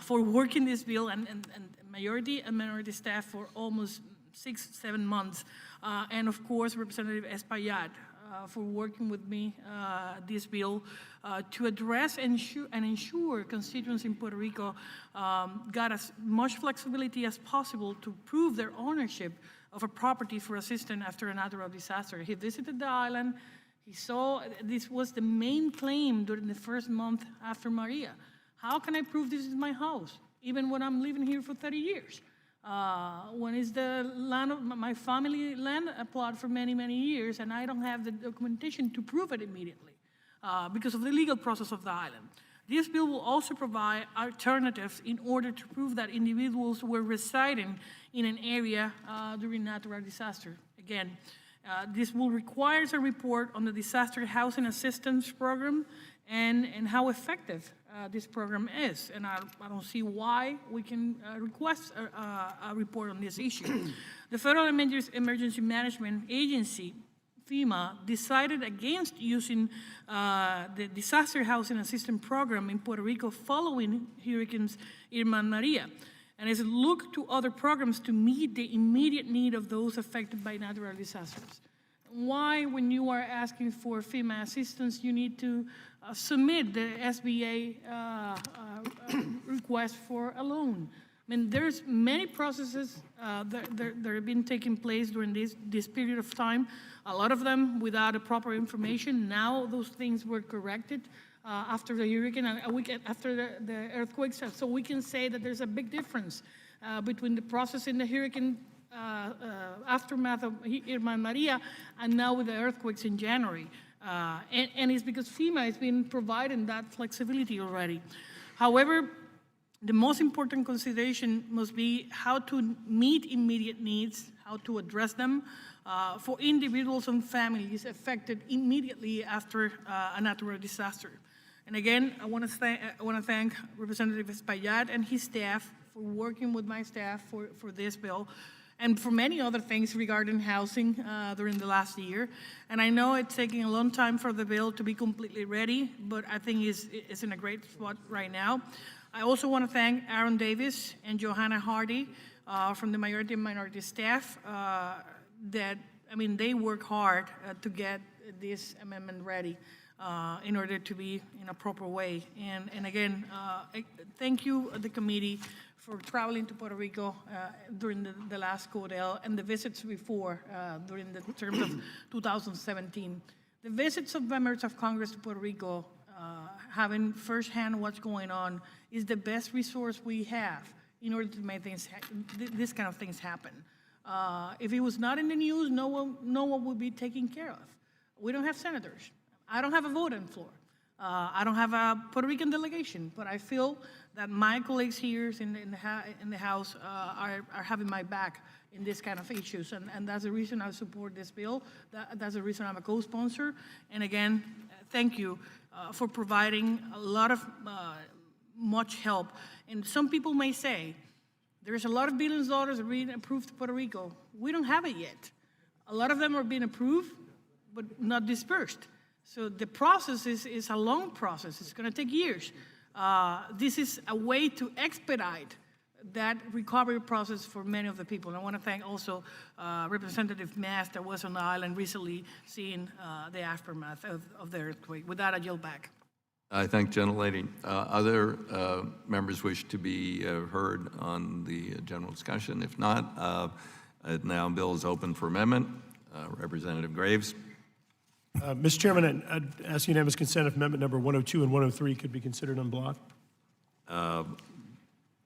for working this bill and majority and minority staff for almost 6-7 months, and of course Representative Espaillat for working with me this bill to address and ensure constituents in Puerto Rico got as much flexibility as possible to prove their ownership of a property for assistance after a natural disaster. He visited the island. He saw this was the main claim during the first month after Maria. How can I prove this is my house, even when I'm living here for 30 years? When is the land of my family land plot for many, many years, and I don't have the documentation to prove it immediately because of the legal process of the island. This bill will also provide alternatives in order to prove that individuals were residing in an area during natural disaster. Again, this will require a report on the Disaster Housing Assistance Program and how effective this program is. And I don't see why we can request a report on this issue. The Federal Emergency Management Agency, FEMA, decided against using the Disaster Housing Assistance Program in Puerto Rico following Hurricanes Irma and Maria, and has looked to other programs to meet the immediate need of those affected by natural disasters. Why, when you are asking for FEMA assistance, you need to submit the SBA request for a loan? I mean, there's many processes that have been taking place during this period of time, a lot of them without the proper information. Now those things were corrected after the hurricane and a week after the earthquakes. So we can say that there's a big difference between the process in the hurricane aftermath of Irma and Maria and now with the earthquakes in January. And it's because FEMA has been providing that flexibility already. However, the most important consideration must be how to meet immediate needs, how to address them for individuals and families affected immediately after a natural disaster. And again, I want to thank Representative Espaillat and his staff for working with my staff for this bill and for many other things regarding housing during the last year. And I know it's taking a long time for the bill to be completely ready, but I think it's in a great spot right now. I also want to thank Aaron Davis and Johanna Hardy from the majority and minority staff they work hard to get this amendment ready in order to be in a proper way. And again, thank you, the committee, for traveling to Puerto Rico during the last CODEL and the visits before during the terms of 2017. The visits of members of Congress to Puerto Rico, having firsthand what's going on, is the best resource we have in order to make this kind of things happen. If it was not in the news, no one would be taken care of. We don't have senators. I don't have a vote on the floor. I don't have a Puerto Rican delegation, but I feel that my colleagues here in the House are having my back in this kind of issues, and that's the reason I support this bill. That's the reason I'm a co-sponsor. And again, thank you for providing a lot of much help. And some people may say, there's a lot of billions of dollars being approved to Puerto Rico. We don't have it yet. A lot of them are being approved, but not dispersed. So the process is a long process. It's going to take years. This is a way to expedite that recovery process for many of the people. And I want to thank also Representative Mass that was on the island recently seeing the aftermath of the earthquake. With that, I yield back. I thank gentlelady. Other members wish to be heard on the general discussion? If not, now bill is open for amendment. Representative Graves. Mr. Chairman, I'd ask unanimous consent if amendment number 102 and 103 could be considered en bloc.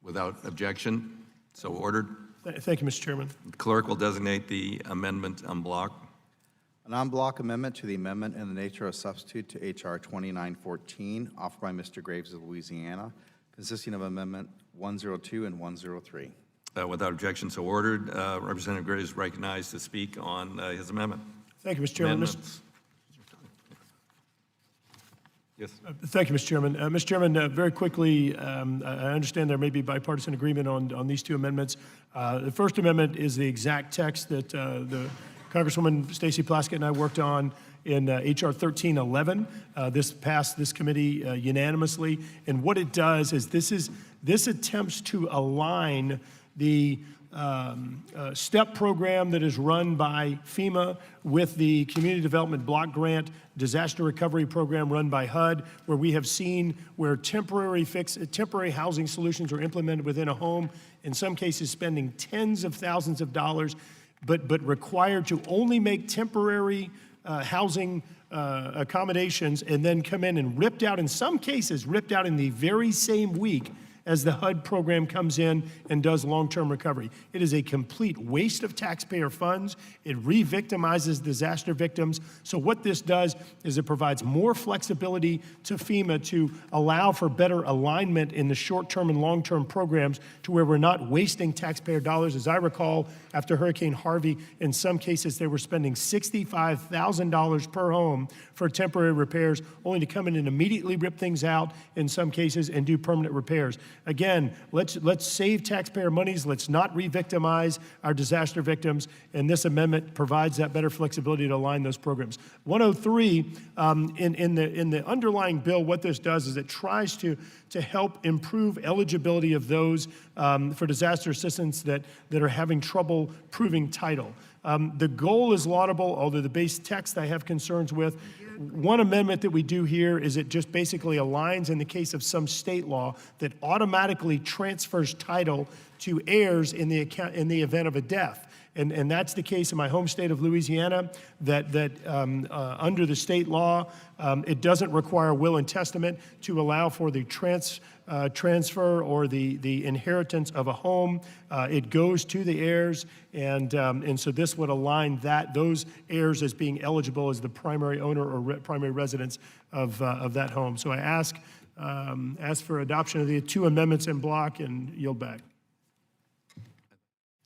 Without objection, so ordered. Thank you, Mr. Chairman. The clerk will designate the amendment en bloc. An en bloc amendment to the amendment in the nature of substitute to H.R. 2914, offered by Mr. Graves of Louisiana, consisting of Amendment 102 and 103. Without objection, so ordered. Representative Graves is recognized to speak on his amendment. Thank you, Mr. Chairman. Yes. Thank you, Mr. Chairman. Mr. Chairman, very quickly, I understand there may be bipartisan agreement on these two amendments. The first amendment is the exact text that the Congresswoman Stacey Plaskett and I worked on in H.R. 1311. This passed this committee unanimously. And what it does is this attempts to align the STEP program that is run by FEMA with the Community Development Block Grant Disaster Recovery Program run by HUD, where we have seen where temporary housing solutions are implemented within a home, in some cases spending tens of thousands of dollars, but required to only make temporary housing accommodations and then come in and ripped out, in some cases, ripped out in the very same week as the HUD program comes in and does long-term recovery. It is a complete waste of taxpayer funds. It re-victimizes disaster victims. So what this does is it provides more flexibility to FEMA to allow for better alignment in the short-term and long-term programs to where we're not wasting taxpayer dollars. As I recall, after Hurricane Harvey, in some cases they were spending $65,000 per home for temporary repairs, only to come in and immediately rip things out in some cases and do permanent repairs. Again, let's save taxpayer monies. Let's not re-victimize our disaster victims. And this amendment provides that better flexibility to align those programs. 103, in the underlying bill, what this does is it tries to help improve eligibility of those for disaster assistance that are having trouble proving title. The goal is laudable, although the base text I have concerns with. One amendment that we do here is it just basically aligns in the case of some state law that automatically transfers title to heirs in the event of a death. And that's the case in my home state of Louisiana, that under the state law, it doesn't require will and testament to allow for the transfer or the inheritance of a home. It goes to the heirs, and so this would align those heirs as being eligible as the primary owner or primary residents of that home. So I ask for adoption of the two amendments in block and yield back.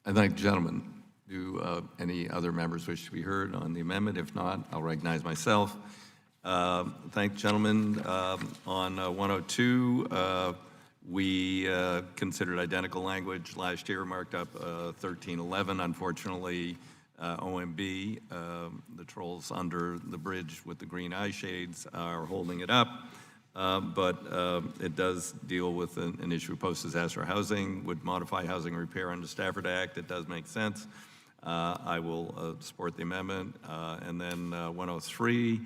I thank the gentleman. Do any other members wish to be heard on the amendment? If not, I'll recognize myself. Thank the gentleman. On 102, we considered identical language last year, marked up 1311. Unfortunately, OMB, the trolls under the bridge with the green eye shades, are holding it up. But it does deal with an issue of post-disaster housing, would modify housing repair under Stafford Act. It does make sense. I will support the amendment. And then 103,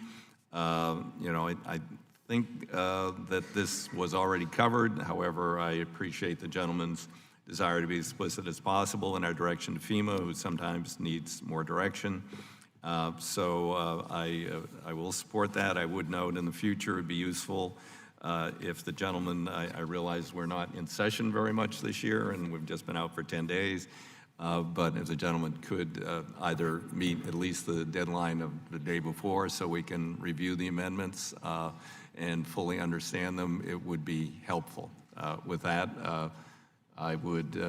I think that this was already covered. However, I appreciate the gentleman's desire to be as explicit as possible in our direction to FEMA, who sometimes needs more direction. So I will support that. I would note in the future it'd be useful if the gentleman, I realize we're not in session very much this year and we've just been out for 10 days, but if the gentleman could either meet at least the deadline of the day before so we can review the amendments and fully understand them, it would be helpful. With that, I would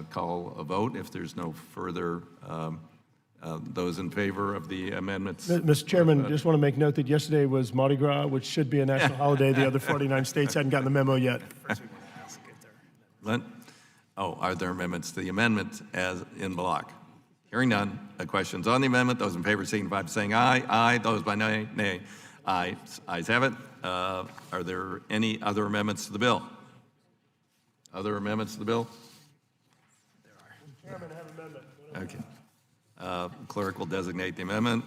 call a vote if there's no further those in favor of the amendments. Mr. Chairman, just want to make note that yesterday was Mardi Gras, which should be a national holiday. The other 49 states hadn't gotten the memo yet. Are there amendments to the amendment as in block? Hearing none. Questions on the amendment? Those in favor signify by saying aye. Aye. Those by nay, nay. Aye. Ayes have it. Are there any other amendments to the bill? Other amendments to the bill? Chairman, I have an amendment. Okay. Clerk will designate the amendment.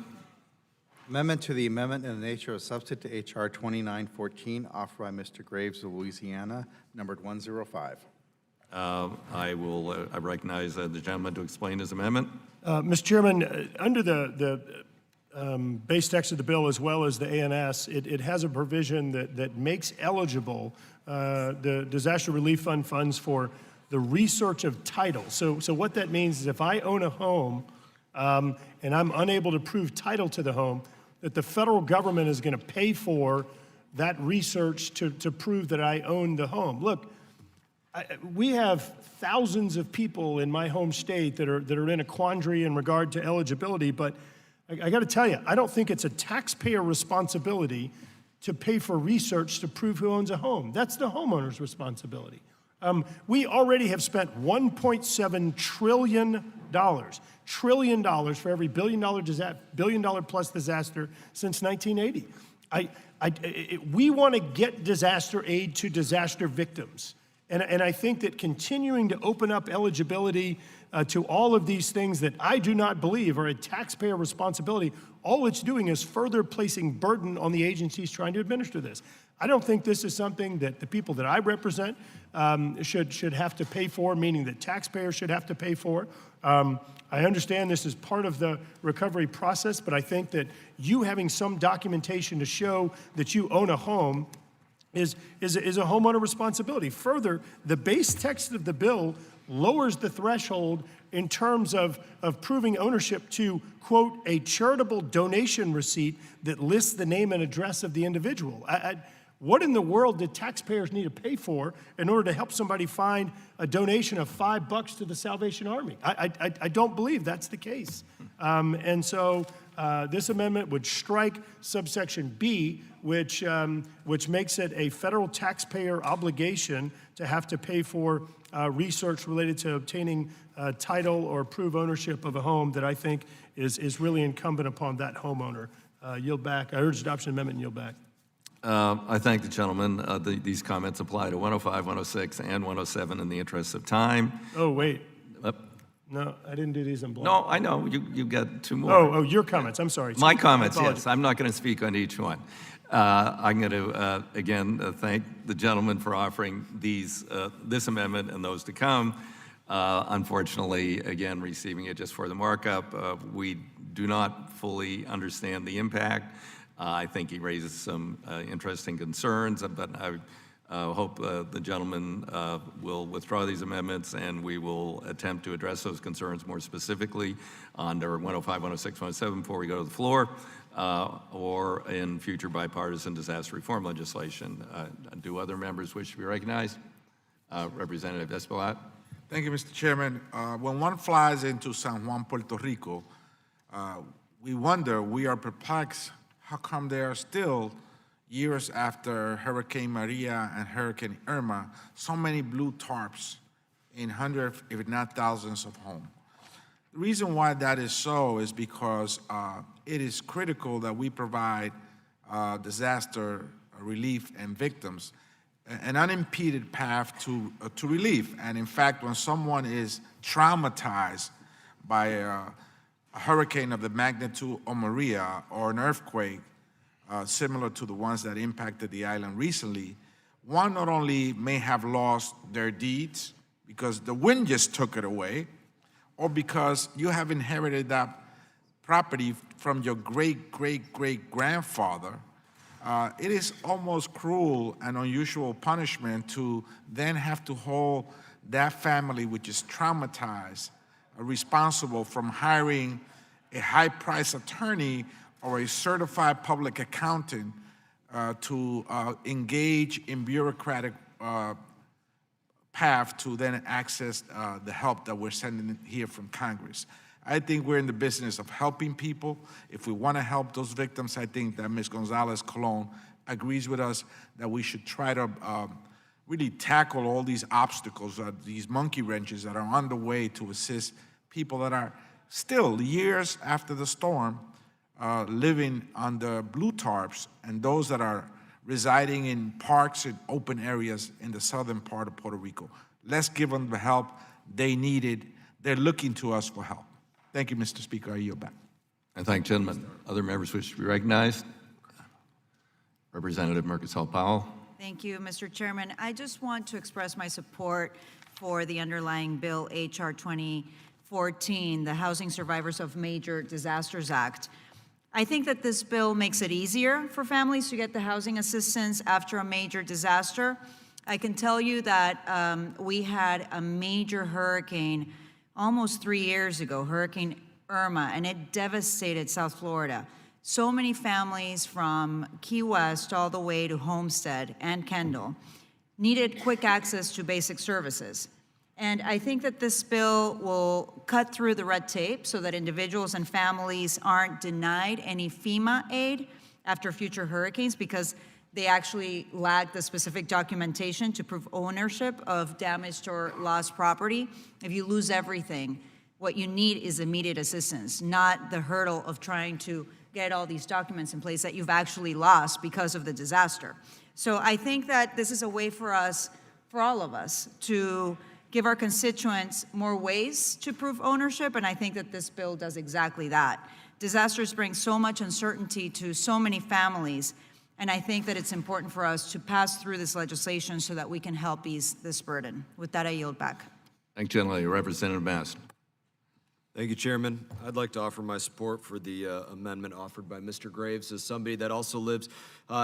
Amendment to the amendment in the nature of substitute to H.R. 2914, offered by Mr. Graves of Louisiana, numbered 105. I recognize the gentleman to explain his amendment. Mr. Chairman, under the base text of the bill as well as the ANS, it has a provision that makes eligible the disaster relief fund funds for the research of title. So what that means is if I own a home and I'm unable to prove title to the home, that the federal government is going to pay for that research to prove that I own the home. Look, we have thousands of people in my home state that are in a quandary in regard to eligibility, but I got to tell you, I don't think it's a taxpayer responsibility to pay for research to prove who owns a home. That's the homeowner's responsibility. We already have spent $1.7 trillion for every billion dollar plus disaster since 1980. We want to get disaster aid to disaster victims. And I think that continuing to open up eligibility to all of these things that I do not believe are a taxpayer responsibility, all it's doing is further placing burden on the agencies trying to administer this. I don't think this is something that the people that I represent should have to pay for, meaning that taxpayers should have to pay for. I understand this is part of the recovery process, but I think that you having some documentation to show that you own a home is a homeowner responsibility. Further, the base text of the bill lowers the threshold in terms of proving ownership to, quote, a charitable donation receipt that lists the name and address of the individual. What in the world did taxpayers need to pay for in order to help somebody find a donation of $5 to the Salvation Army? I don't believe that's the case. And so this amendment would strike subsection B, which makes it a federal taxpayer obligation to have to pay for research related to obtaining title or prove ownership of a home that I think is really incumbent upon that homeowner. Yield back. I urge adoption of the amendment and yield back. I thank the gentleman. These comments apply to 105, 106, and 107 in the interest of time. Oh, wait. No, I didn't do these in block. No, I know. You got two more. Oh, your comments. I'm sorry. My comments, yes. I'm not going to speak on each one. I'm going to, again, thank the gentleman for offering this amendment and those to come. Unfortunately, again, receiving it just for the markup, we do not fully understand the impact. I think he raises some interesting concerns, but I hope the gentleman will withdraw these amendments, and we will attempt to address those concerns more specifically under 105, 106, 107 before we go to the floor, or in future bipartisan disaster reform legislation. Do other members wish to be recognized? Representative Espaillat. Thank you, Mr. Chairman. When one flies into San Juan, Puerto Rico, we are perplexed. How come there are still, years after Hurricane Maria and Hurricane Irma, so many blue tarps in hundreds, if not thousands, of homes? The reason why that is so is because it is critical that we provide disaster relief and victims an unimpeded path to relief. And in fact, when someone is traumatized by a hurricane of the magnitude of Maria or an earthquake similar to the ones that impacted the island recently, one not only may have lost their deeds because the wind just took it away, or because you have inherited that property from your great-great-great-grandfather. It is almost cruel and unusual punishment to then have to hold that family, which is traumatized, responsible from hiring a high-priced attorney or a certified public accountant to engage in bureaucratic path to then access the help that we're sending here from Congress. I think we're in the business of helping people. If we want to help those victims, I think that Ms. Gonzalez-Colon agrees with us that we should try to really tackle all these obstacles, these monkey wrenches that are on the way to assist people that are still, years after the storm, living under blue tarps, and those that are residing in parks and open areas in the southern part of Puerto Rico. Let's give them the help they needed. They're looking to us for help. Thank you, Mr. Speaker. I yield back. I thank gentlemen. Other members wish to be recognized. Representative Marcus Powell. Thank you, Mr. Chairman. I just want to express my support for the underlying bill, H.R. 2014, the Housing Survivors of Major Disasters Act. I think that this bill makes it easier for families to get the housing assistance after a major disaster. I can tell you that we had a major hurricane almost 3 years ago, Hurricane Irma, and it devastated South Florida. So many families from Key West all the way to Homestead and Kendall needed quick access to basic services. And I think that this bill will cut through the red tape so that individuals and families aren't denied any FEMA aid after future hurricanes because they actually lack the specific documentation to prove ownership of damaged or lost property. If you lose everything, what you need is immediate assistance, not the hurdle of trying to get all these documents in place that you've actually lost because of the disaster. So I think that this is a way for us, for all of us, to give our constituents more ways to prove ownership, and I think that this bill does exactly that. Disasters bring so much uncertainty to so many families, and I think that it's important for us to pass through this legislation so that we can help ease this burden. With that, I yield back. Thank you, gentlemen. Representative Mast. Thank you, Chairman. I'd like to offer my support for the amendment offered by Mr. Graves. As somebody that also lives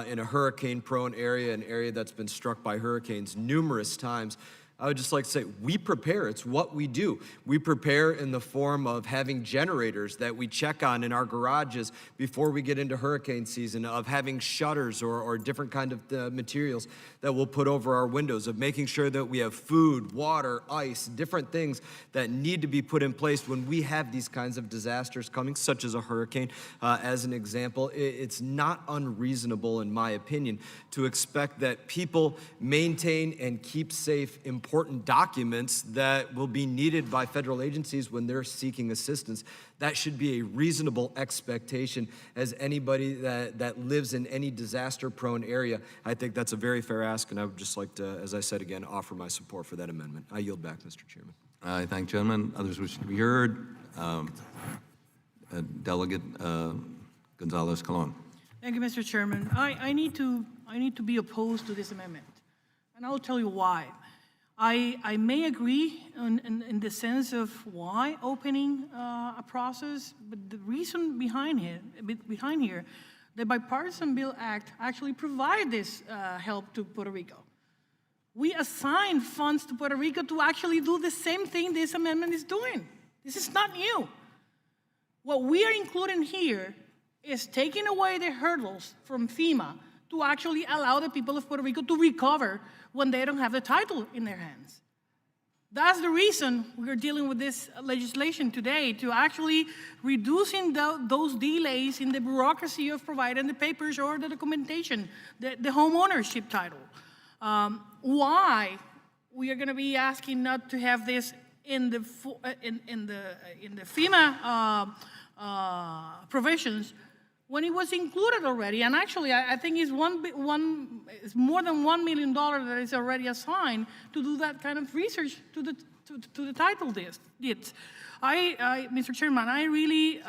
in a hurricane-prone area, an area that's been struck by hurricanes numerous times, I would just like to say, we prepare. It's what we do. We prepare in the form of having generators that we check on in our garages before we get into hurricane season, of having shutters or different kind of materials that we'll put over our windows, of making sure that we have food, water, ice, different things that need to be put in place when we have these kinds of disasters coming, such as a hurricane. As an example, it's not unreasonable, in my opinion, to expect that people maintain and keep safe important documents that will be needed by federal agencies when they're seeking assistance. That should be a reasonable expectation as anybody that lives in any disaster-prone area. I think that's a very fair ask, and I would just like to, as I said again, offer my support for that amendment. I yield back, Mr. Chairman. I thank gentlemen. Others wish to be heard. Delegate Gonzalez Colon. Thank you, Mr. Chairman. I need to be opposed to this amendment, and I'll tell you why. I may agree in the sense of why opening a process, but the reason behind here, the Bipartisan Bill Act actually provide this help to Puerto Rico. We assign funds to Puerto Rico to actually do the same thing this amendment is doing. This is not new. What we are including here is taking away the hurdles from FEMA to actually allow the people of Puerto Rico to recover when they don't have the title in their hands. That's the reason we're dealing with this legislation today, to actually reducing those delays in the bureaucracy of providing the papers or the documentation, the home ownership title. Why we are going to be asking not to have this in the FEMA provisions when it was included already, and actually I think it's more than $1 million that is already assigned to do that kind of research to the title deeds. Mr. Chairman, I really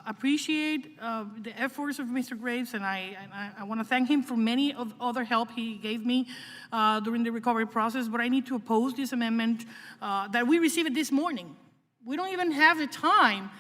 appreciate the efforts of Mr. Graves, and I want to thank him for many of other help he gave me during the recovery process, but I need to oppose this amendment that we received this morning. We don't even have the time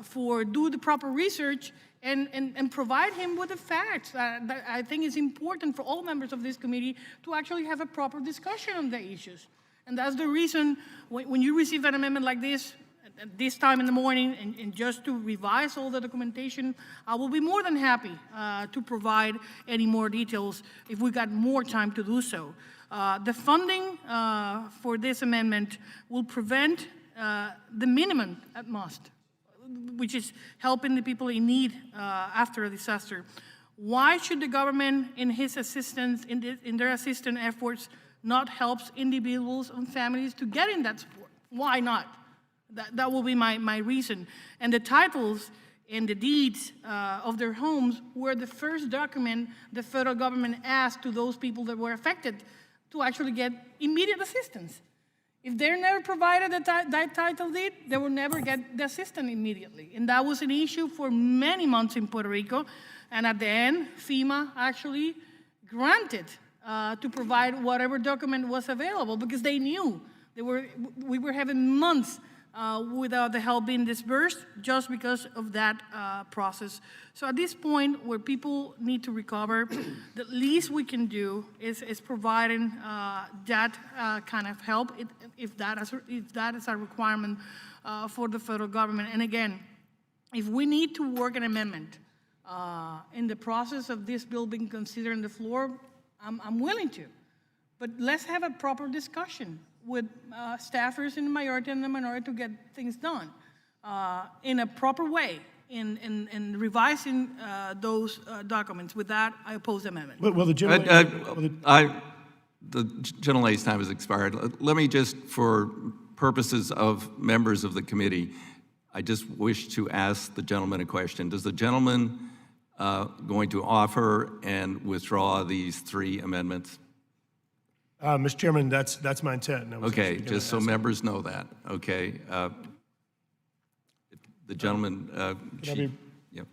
for do the proper research and provide him with the facts. That I think is important for all members of this committee to actually have a proper discussion on the issues. And that's the reason when you receive an amendment like this, at this time in the morning, and just to revise all the documentation, I will be more than happy to provide any more details if we got more time to do so. The funding for this amendment will prevent the minimum at most, which is helping the people in need after a disaster. Why should the government, in his assistance, in their assistance efforts, not help individuals and families to get in that support? Why not? That will be my reason. And the titles and the deeds of their homes were the first document the federal government asked to those people that were affected to actually get immediate assistance. If they're never provided that title deed, they will never get the assistance immediately. And that was an issue for many months in Puerto Rico. And at the end, FEMA actually granted to provide whatever document was available because they knew we were having months without the help being disbursed just because of that process. So at this point where people need to recover, the least we can do is providing that kind of help if that is a requirement for the federal government. And again, if we need to work an amendment in the process of this bill being considered on the floor, I'm willing to. But let's have a proper discussion with staffers in the majority and the minority to get things done in a proper way in revising those documents. With that, I oppose the amendment. Well, the gentlelady's time has expired. Let me just, for purposes of members of the committee, I just wish to ask the gentleman a question. Does the gentleman going to offer and withdraw these 3 amendments? Mr. Chairman, that's my intent. Okay, just so members know that. Okay. The gentleman, yep.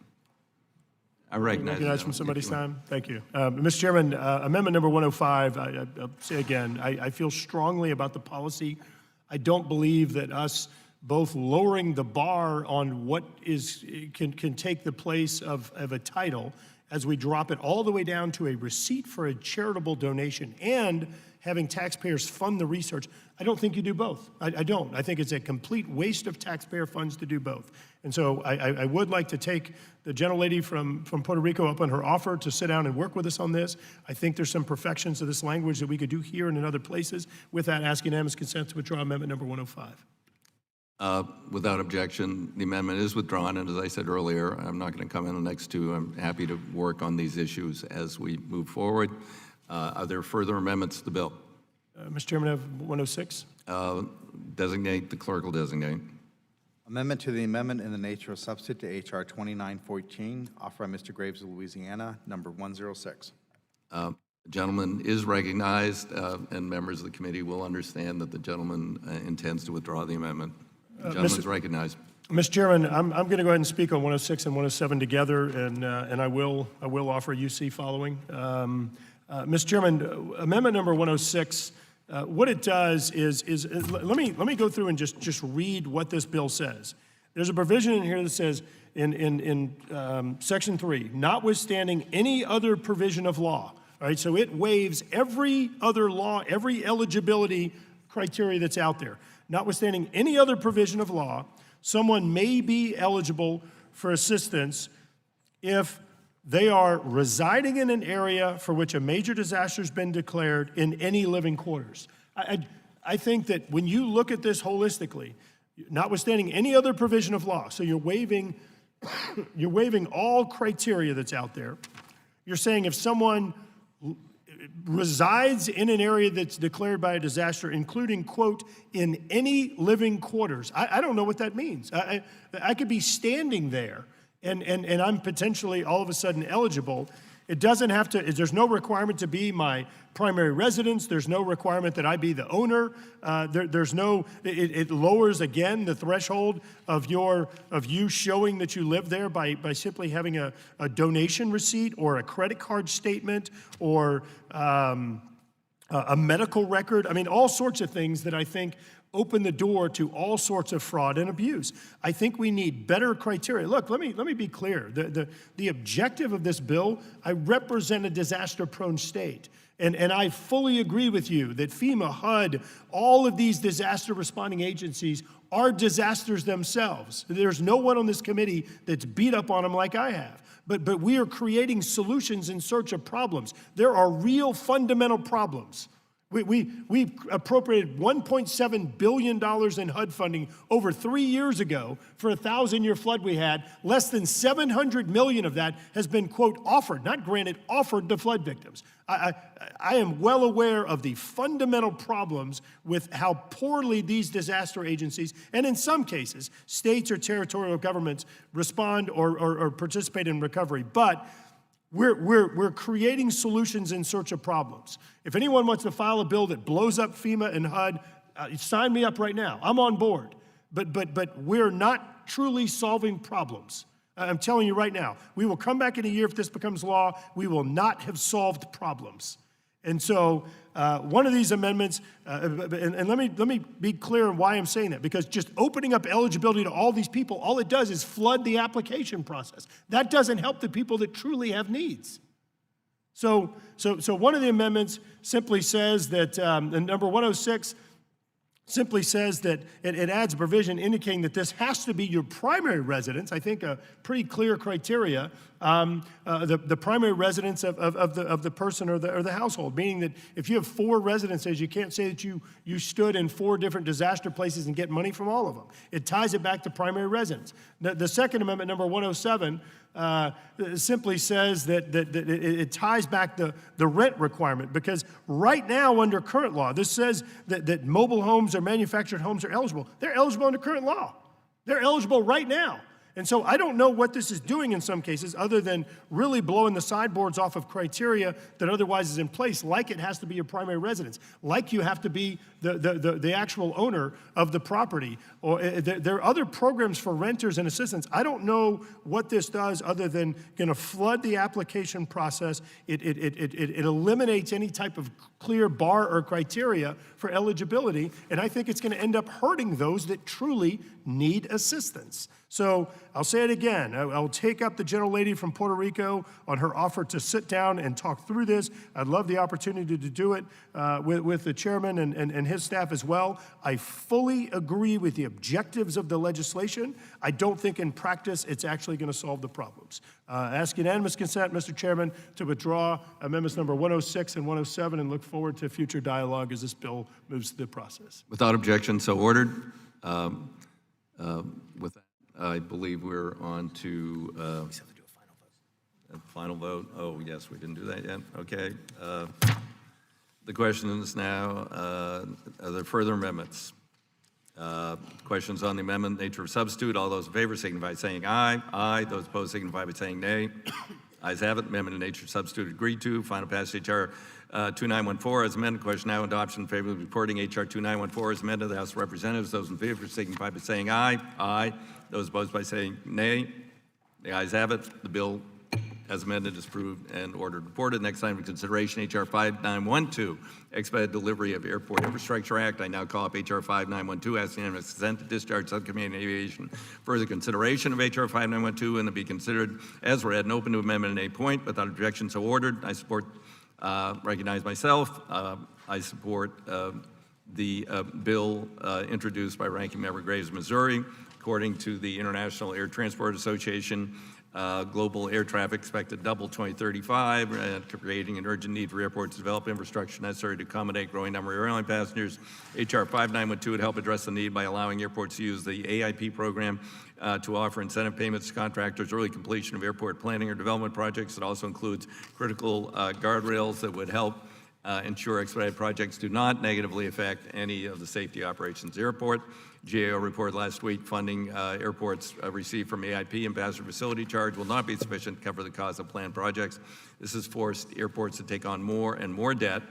I recognize from somebody's time. Thank you. Mr. Chairman, amendment number 105, I'll say again, I feel strongly about the policy. I don't believe that us both lowering the bar on what can take the place of a title as we drop it all the way down to a receipt for a charitable donation and having taxpayers fund the research. I don't think you do both. I don't. I think it's a complete waste of taxpayer funds to do both. And so I would like to take the gentlelady from Puerto Rico up on her offer to sit down and work with us on this. I think there's some perfections of this language that we could do here and in other places. With that, ask unanimous consent to withdraw amendment number 105. Without objection, the amendment is withdrawn, and as I said earlier, I'm not going to come in the next 2. I'm happy to work on these issues as we move forward. Are there further amendments to the bill? Mr. Chairman, I have 106. Designate, the clerk will designate. Amendment to the amendment in the nature of substitute to H.R. 2914, offered by Mr. Graves of Louisiana, number 106. The gentleman is recognized, and members of the committee will understand that the gentleman intends to withdraw the amendment. The gentleman's recognized. Mr. Chairman, I'm going to go ahead and speak on 106 and 107 together, and I will offer UC following. Mr. Chairman, amendment number 106, what it does is let me go through and just read what this bill says. There's a provision in here that says in section 3, notwithstanding any other provision of law. All right, so it waives every other law, every eligibility criteria that's out there. Notwithstanding any other provision of law, someone may be eligible for assistance if they are residing in an area for which a major disaster has been declared in any living quarters. I think that when you look at this holistically, notwithstanding any other provision of law, so you're waiving all criteria that's out there. You're saying if someone resides in an area that's declared by a disaster, including, quote, in any living quarters. I don't know what that means. I could be standing there and I'm potentially all of a sudden eligible. It doesn't have to, there's no requirement to be my primary residence. There's no requirement that I be the owner. There's no, it lowers again the threshold of you showing that you live there by simply having a donation receipt or a credit card statement or a medical record. I mean, all sorts of things that I think open the door to all sorts of fraud and abuse. I think we need better criteria. Look, let me be clear. The objective of this bill, I represent a disaster-prone state. And I fully agree with you that FEMA, HUD, all of these disaster responding agencies are disasters themselves. There's no one on this committee that's beat up on them like I have. But we are creating solutions in search of problems. There are real fundamental problems We appropriated $1.7 billion in HUD funding over 3 years ago for a 1,000-year flood we had. Less than $700 million of that has been, quote, offered, not granted, offered to flood victims. I am well aware of the fundamental problems with how poorly these disaster agencies, and in some cases, states or territorial governments, respond or participate in recovery. But we're creating solutions in search of problems. If anyone wants to file a bill that blows up FEMA and HUD, sign me up right now. I'm on board. But we're not truly solving problems. I'm telling you right now, we will come back in a year if this becomes law. We will not have solved problems. And so one of these amendments, and let me be clear on why I'm saying that, because just opening up eligibility to all these people, all it does is flood the application process. That doesn't help the people that truly have needs. So one of the amendments simply says that, number 106 simply says that it adds a provision indicating that this has to be your primary residence. I think a pretty clear criteria. The primary residence of the person or the household, meaning that if you have 4 residences, you can't say that you stood in 4 different disaster places and get money from all of them. It ties it back to primary residence. The Second Amendment, number 107, simply says that it ties back the rent requirement, because right now under current law, this says that mobile homes or manufactured homes are eligible. They're eligible under current law. They're eligible right now. And so I don't know what this is doing in some cases other than really blowing the sideboards off of criteria that otherwise is in place, like it has to be your primary residence, like you have to be the actual owner of the property. Or there are other programs for renters and assistants. I don't know what this does other than going to flood the application process. It eliminates any type of clear bar or criteria for eligibility, and I think it's going to end up hurting those that truly need assistance. So I'll say it again. I'll take up the gentlelady from Puerto Rico on her offer to sit down and talk through this. I'd love the opportunity to do it with the chairman and his staff as well. I fully agree with the objectives of the legislation. I don't think in practice it's actually going to solve the problems. Ask unanimous consent, Mr. Chairman, to withdraw amendments number 106 and 107 and look forward to future dialogue as this bill moves through the process. Without objection, so ordered. With that, I believe we're on to a final vote. Oh, yes, we didn't do that yet. Okay. The question is now, are there further amendments? Questions on the amendment, nature of substitute. All those in favor signify by saying aye. Aye. Those opposed signify by saying nay. Ayes have it. Amendment in nature of substitute agreed to. Final passage, HR 2914 as amended. Question now, adoption in favor of reporting HR 2914 as amended. The House of Representatives. Those in favor signify by saying aye. Aye. Those opposed by saying nay. The ayes have it. The bill as amended is approved and ordered reported. Next item of consideration, HR 5912, Expedited Delivery of Airport Infrastructure Act. I now call up HR 5912, asking unanimous consent to discharge Subcommittee on Aviation. Further consideration of HR 5912 and to be considered as read and open to amendment at any point. Without objection, so ordered. I recognize myself. I support the bill introduced by Ranking Member Graves, Missouri. According to the International Air Transport Association, global air traffic expected to double 2035, creating an urgent need for airports to develop infrastructure necessary to accommodate growing number of airline passengers. HR 5912 would help address the need by allowing airports to use the AIP program to offer incentive payments to contractors, early completion of airport planning or development projects. It also includes critical guardrails that would help ensure expedited projects do not negatively affect any of the safety operations of the airport. GAO reported last week funding airports received from AIP and passenger facility charge will not be sufficient to cover the cost of planned projects. This has forced airports to take on more and more debt,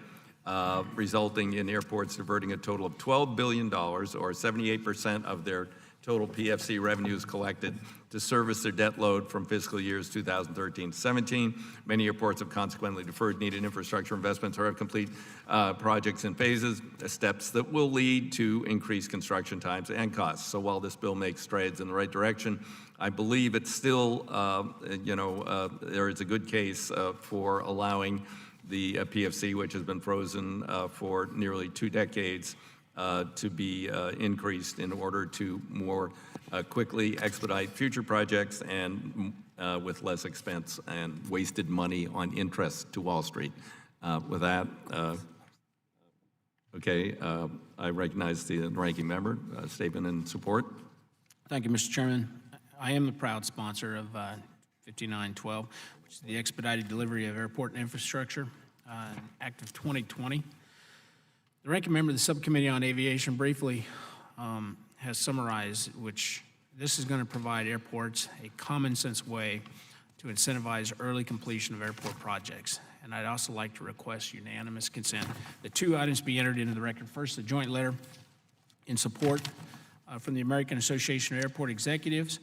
resulting in airports diverting a total of $12 billion, or 78% of their total PFC revenues collected, to service their debt load from fiscal years 2013 to 17. Many airports have consequently deferred needed infrastructure investments or have complete projects in phases, steps that will lead to increased construction times and costs. So while this bill makes strides in the right direction, I believe it's still, there is a good case for allowing the PFC, which has been frozen for nearly 2 decades, to be increased in order to more quickly expedite future projects and with less expense and wasted money on interest to Wall Street. With that, Okay, I recognize the ranking member, statement in support. Thank you, Mr. Chairman. I am the proud sponsor of 5912, which is the expedited delivery of airport infrastructure, Act of 2020. The ranking member of the Subcommittee on Aviation briefly has summarized, which this is going to provide airports a common sense way to incentivize early completion of airport projects. And I'd also like to request unanimous consent that two items be entered into the record. First, a joint letter in support from the American Association of Airport Executives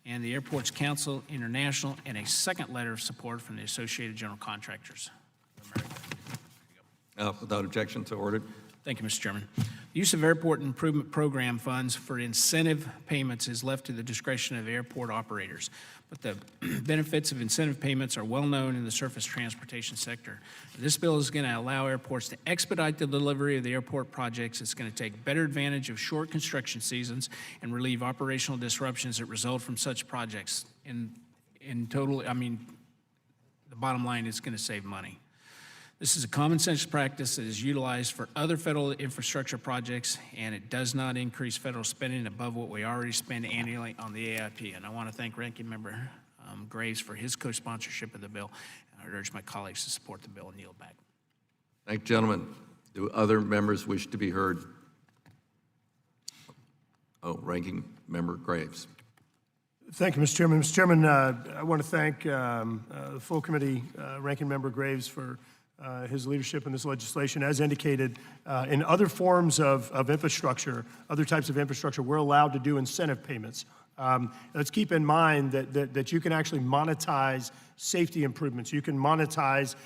and the Airports Council International, and a second letter of support from the Associated General Contractors of America. Without objection, so ordered. Thank you, Mr. Chairman. The use of Airport Improvement Program funds for incentive payments is left to the discretion of airport operators, but the benefits of incentive payments are well known in the surface transportation sector. This bill is going to allow airports to expedite the delivery of the airport projects. It's going to take better advantage of short construction seasons and relieve operational disruptions that result from such projects. In total, I mean, the bottom line is going to save money. This is a common sense practice that is utilized for other federal infrastructure projects, and it does not increase federal spending above what we already spend annually on the AIP. And I want to thank Ranking Member Graves for his co-sponsorship of the bill. And I urge my colleagues to support the bill and yield back. Thank you, gentlemen. Do other members wish to be heard? Oh, Ranking Member Graves. Thank you, Mr. Chairman. Mr. Chairman, I want to thank the full committee, Ranking Member Graves, for his leadership in this legislation. As indicated, in other forms of infrastructure, other types of infrastructure, we're allowed to do incentive payments. Let's keep in mind that you can actually monetize safety improvements. You can monetize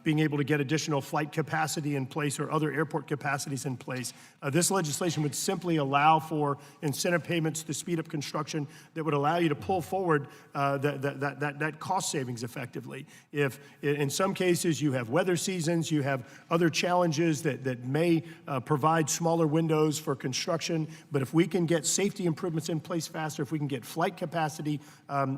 being able to get additional flight capacity in place or other airport capacities in place. This legislation would simply allow for incentive payments to speed up construction that would allow you to pull forward that cost savings effectively. If in some cases you have weather seasons, you have other challenges that may provide smaller windows for construction, but if we can get safety improvements in place faster, if we can get flight capacity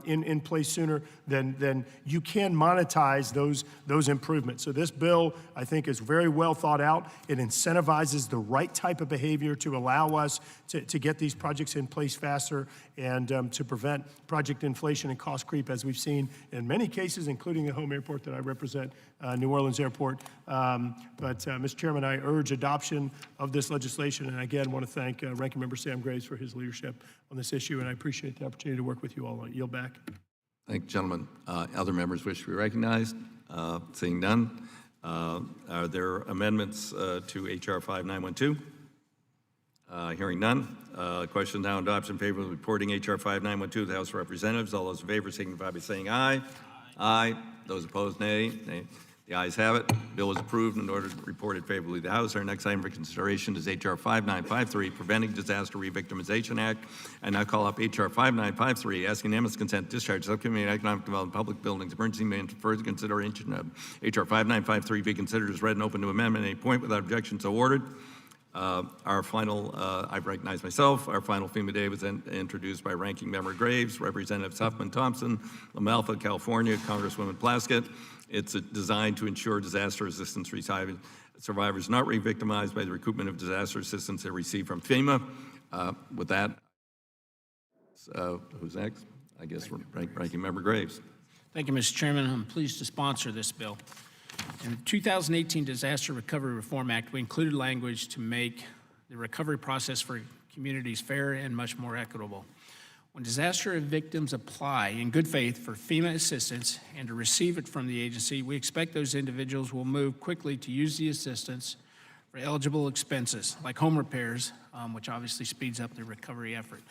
in place sooner, then you can monetize those improvements. So this bill, I think, is very well thought out. It incentivizes the right type of behavior to allow us to get these projects in place faster and to prevent project inflation and cost creep, as we've seen in many cases, including the home airport that I represent, New Orleans Airport. Mr. Chairman, I urge adoption of this legislation, and again, want to thank Ranking Member Sam Graves for his leadership on this issue, and I appreciate the opportunity to work with you all. I'll yield back. Thank you, gentlemen. Other members wish to be recognized? Seeing none. Are there amendments to H.R. 5912? Hearing none. Question now on adoption in favor of reporting H.R. 5912 to the House of Representatives. All those in favor signify by saying aye. Aye. Those opposed, nay. Nay. The ayes have it. Bill is approved and ordered reported favorably to the House. Our next item for consideration is H.R. 5953, Preventing Disaster Revictimization Act. I now call up H.R. 5953, asking unanimous consent to discharge Subcommittee on Economic Development, Public Buildings, Emergency Management for further consideration of H.R. 5953 be considered as read and open to amendment at any point without objection, so ordered. Our final, I've recognized myself, our final FEMA day was introduced by Ranking Member Graves, Representatives Huffman Thompson, Lamalfa, California, Congresswoman Plaskett. It's designed to ensure disaster assistance survivors not re-victimized by the recoupment of disaster assistance they receive from FEMA. With that, who's next? I guess Ranking Member Graves. Thank you, Mr. Chairman. I'm pleased to sponsor this bill. In the 2018 Disaster Recovery Reform Act, we included language to make the recovery process for communities fair and much more equitable. When disaster victims apply in good faith for FEMA assistance and to receive it from the agency, we expect those individuals will move quickly to use the assistance for eligible expenses like home repairs, which obviously speeds up the recovery effort.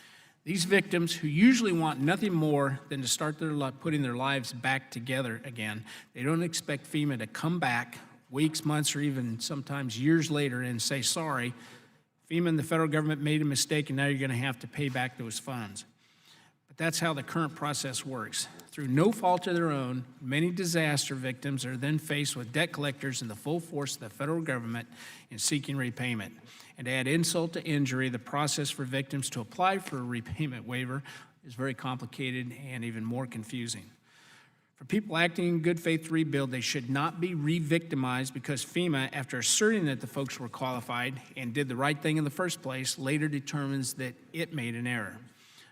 These victims, who usually want nothing more than to start putting their lives back together again, they don't expect FEMA to come back weeks, months, or even sometimes years later and say, sorry, FEMA and the federal government made a mistake and now you're going to have to pay back those funds. But that's how the current process works. Through no fault of their own, many disaster victims are then faced with debt collectors and the full force of the federal government in seeking repayment. And to add insult to injury, the process for victims to apply for a repayment waiver is very complicated and even more confusing. For people acting in good faith to rebuild, they should not be re-victimized because FEMA, after asserting that the folks were qualified and did the right thing in the first place, later determines that it made an error.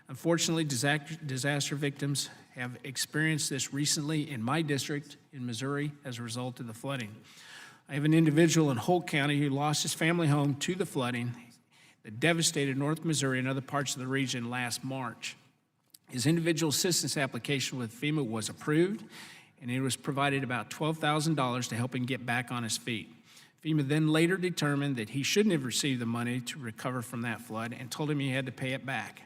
Unfortunately, disaster victims have experienced this recently in my district in Missouri as a result of the flooding. I have an individual in Holt County who lost his family home to the flooding that devastated North Missouri and other parts of the region last March. His individual assistance application with FEMA was approved, and he was provided about $12,000 to help him get back on his feet. FEMA then later determined that he shouldn't have received the money to recover from that flood and told him he had to pay it back.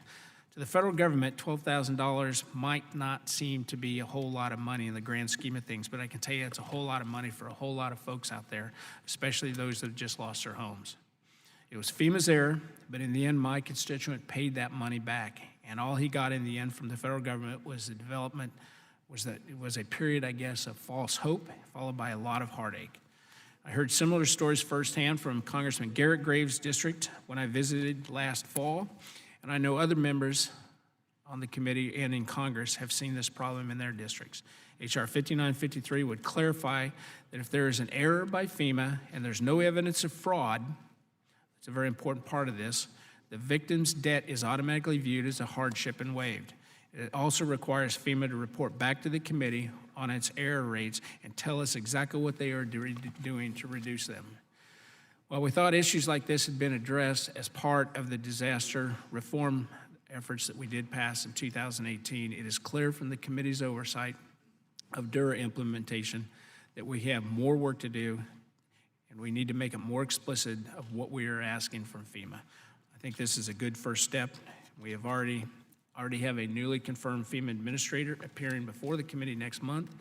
To the federal government, $12,000 might not seem to be a whole lot of money in the grand scheme of things, but I can tell you it's a whole lot of money for a whole lot of folks out there, especially those that have just lost their homes. It was FEMA's error, but in the end, my constituent paid that money back. And all he got in the end from the federal government was the development, it was a period, I guess, of false hope, followed by a lot of heartache. I heard similar stories firsthand from Congressman Garrett Graves' district when I visited last fall, and I know other members on the committee and in Congress have seen this problem in their districts. H.R. 5953 would clarify that if there is an error by FEMA and there's no evidence of fraud, it's a very important part of this, the victim's debt is automatically viewed as a hardship and waived. It also requires FEMA to report back to the committee on its error rates and tell us exactly what they are doing to reduce them. While we thought issues like this had been addressed as part of the disaster reform efforts that we did pass in 2018, it is clear from the committee's oversight of DURA implementation that we have more work to do, and we need to make it more explicit of what we are asking from FEMA. I think this is a good first step. We have already have a newly confirmed FEMA administrator appearing before the committee next month,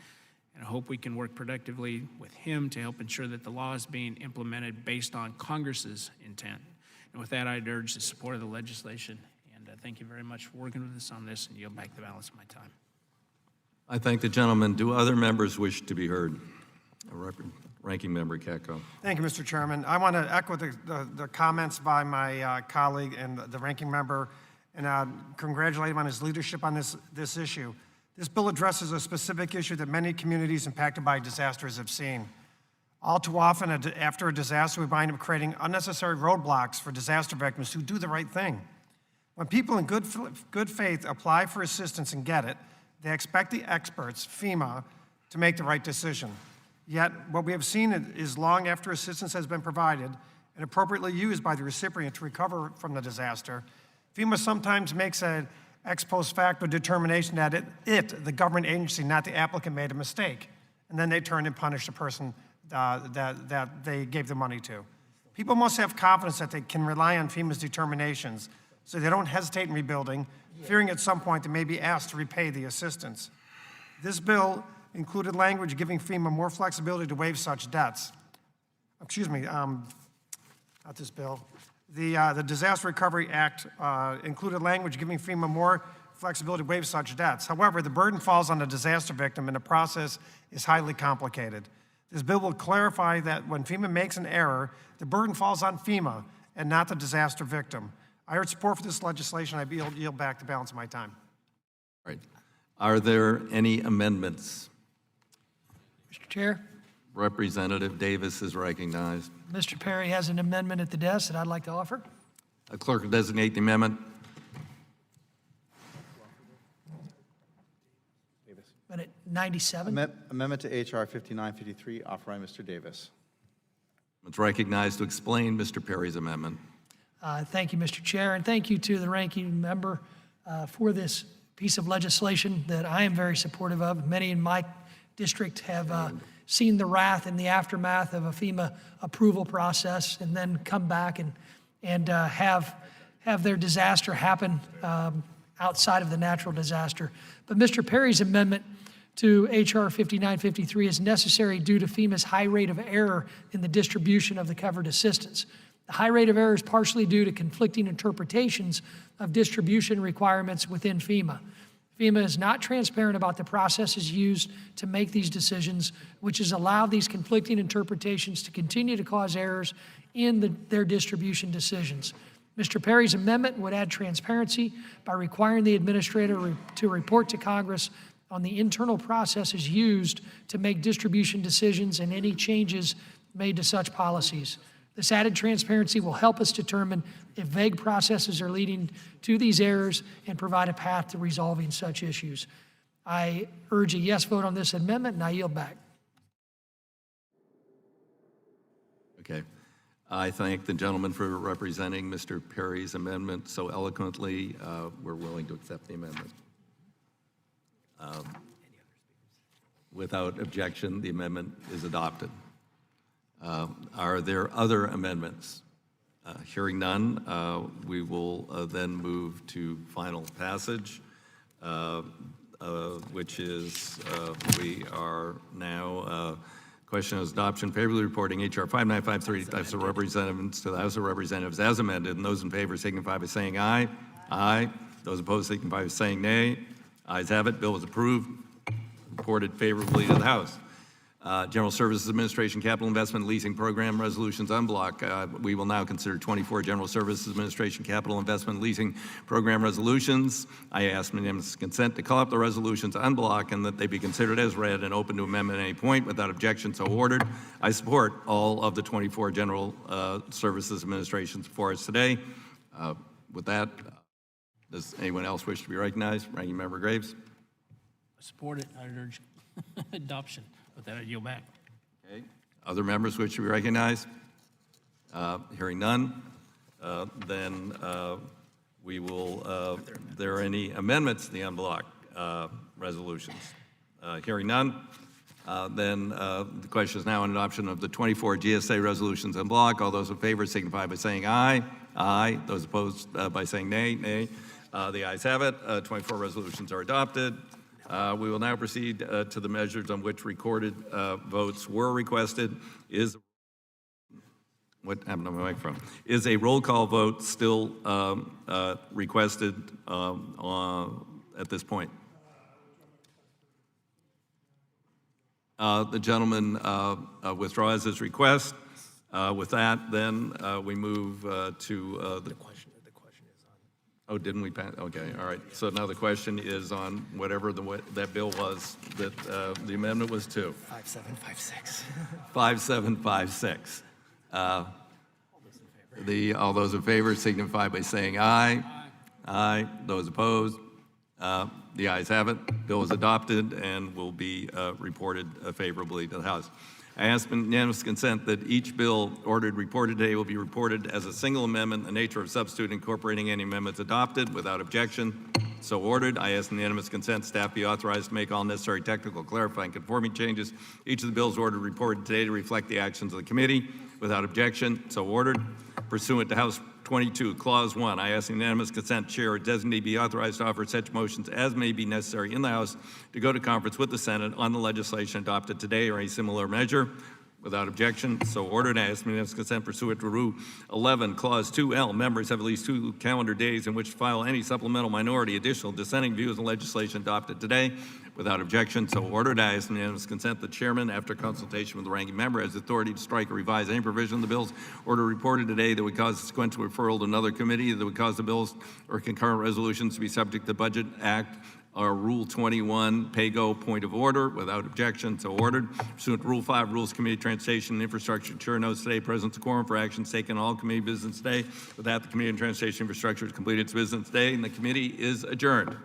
and I hope we can work productively with him to help ensure that the law is being implemented based on Congress's intent. And with that, I'd urge the support of the legislation, and thank you very much for working with us on this, and yield back the balance of my time. I thank the gentleman. Do other members wish to be heard? Ranking Member Katko. Thank you, Mr. Chairman. I want to echo the comments by my colleague and the ranking member and congratulate him on his leadership on this issue. This bill addresses a specific issue that many communities impacted by disasters have seen. All too often, after a disaster, we wind up creating unnecessary roadblocks for disaster victims who do the right thing. When people in good faith apply for assistance and get it, they expect the experts, FEMA, to make the right decision. Yet, what we have seen is long after assistance has been provided and appropriately used by the recipient to recover from the disaster, FEMA sometimes makes an ex post facto determination that the government agency, not the applicant, made a mistake. And then they turn and punish the person that they gave the money to. People must have confidence that they can rely on FEMA's determinations so they don't hesitate in rebuilding, fearing at some point they may be asked to repay the assistance. This bill included language giving FEMA more flexibility to waive such debts. Excuse me, not this bill. The Disaster Recovery Act included language giving FEMA more flexibility to waive such debts. However, the burden falls on the disaster victim and the process is highly complicated. This bill will clarify that when FEMA makes an error, the burden falls on FEMA and not the disaster victim. I urge support for this legislation. I yield back the balance of my time. All right. Are there any amendments? Mr. Chair, Representative Davis is recognized. Mr. Perry has an amendment at the desk that I'd like to offer. A clerk will designate the amendment. Amendment 97. Amendment to H.R. 5953, offered by Mr. Davis. It's recognized to explain Mr. Perry's amendment. Thank you, Mr. Chair, and thank you to the ranking member for this piece of legislation that I am very supportive of. Many in my district have seen the wrath and the aftermath of a FEMA approval process and then come back and have their disaster happen outside of the natural disaster. But Mr. Perry's amendment to H.R. 5953 is necessary due to FEMA's high rate of error in the distribution of the covered assistance. The high rate of error is partially due to conflicting interpretations of distribution requirements within FEMA. FEMA is not transparent about the processes used to make these decisions, which has allowed these conflicting interpretations to continue to cause errors in their distribution decisions. Mr. Perry's amendment would add transparency by requiring the administrator to report to Congress on the internal processes used to make distribution decisions and any changes made to such policies. This added transparency will help us determine if vague processes are leading to these errors and provide a path to resolving such issues. I urge a yes vote on this amendment, and I yield back. Okay. I thank the gentleman for representing Mr. Perry's amendment so eloquently. We're willing to accept the amendment. Without objection, the amendment is adopted. Are there other amendments? Hearing none, we will then move to final passage, which is we are now question is adoption favorably reporting H.R. 5953 to the House of Representatives as amended, and those in favor signify by saying aye. Aye. Those opposed signify by saying nay. Ayes have it. Bill is approved. Reported favorably to the House. General Services Administration Capital Investment Leasing Program Resolutions en bloc. We will now consider 24 General Services Administration Capital Investment Leasing Program Resolutions. I ask unanimous consent to call up the resolutions en bloc and that they be considered as read and open to amendment at any point without objection, so ordered. I support all of the 24 General Services Administrations before us today. With that, does anyone else wish to be recognized? Ranking Member Graves. I support it. I urge adoption. With that, I yield back. Okay. Other members wish to be recognized? Hearing none, then we will, there are any amendments to the en bloc resolutions? Hearing none, then the question is now on adoption of the 24 GSA resolutions en bloc. All those in favor signify by saying aye. Aye. Those opposed by saying nay. Nay. The ayes have it. 24 resolutions are adopted. We will now proceed to the measures on which recorded votes were requested. What happened to my microphone? Is a roll call vote still requested at this point? The gentleman withdraws his request. With that, then we move to the question. Oh, didn't we pass? Okay, all right. So now the question is on whatever that bill was that the amendment was to. 5756. 5756. All those in favor signify by saying aye. Aye. Those opposed? The ayes have it. Bill is adopted and will be reported favorably to the House. I ask unanimous consent that each bill reported today will be reported as a single amendment, the nature of substitute incorporating any amendments adopted without objection. So ordered. I ask unanimous consent staff be authorized to make all necessary technical, clarifying, conforming changes. Each of the bills ordered reported today to reflect the actions of the committee without objection. So ordered. Pursuant to House 22, Clause 1, I ask unanimous consent chair or designee be authorized to offer such motions as may be necessary in the House to go to conference with the Senate on the legislation adopted today or a similar measure. Without objection, so ordered. I ask unanimous consent pursuant to Rule 11, Clause 2L. Members have at least 2 calendar days in which to file any supplemental, minority, additional, dissenting views on legislation adopted today. Without objection, so ordered. I ask unanimous consent the chairman, after consultation with the ranking member, has authority to strike or revise any provision of the bills order reported today that would cause sequential referral to another committee, that would cause the bills or concurrent resolutions to be subject to Budget Act or Rule 21, pay-go point of order. Without objection, so ordered. Pursuant to Rule 5, Rules Committee, Transportation and Infrastructure, chair notes today presents a quorum for actions taken on all committee business today. With that, the Committee on Transportation and Infrastructure has completed its business today, and the committee is adjourned.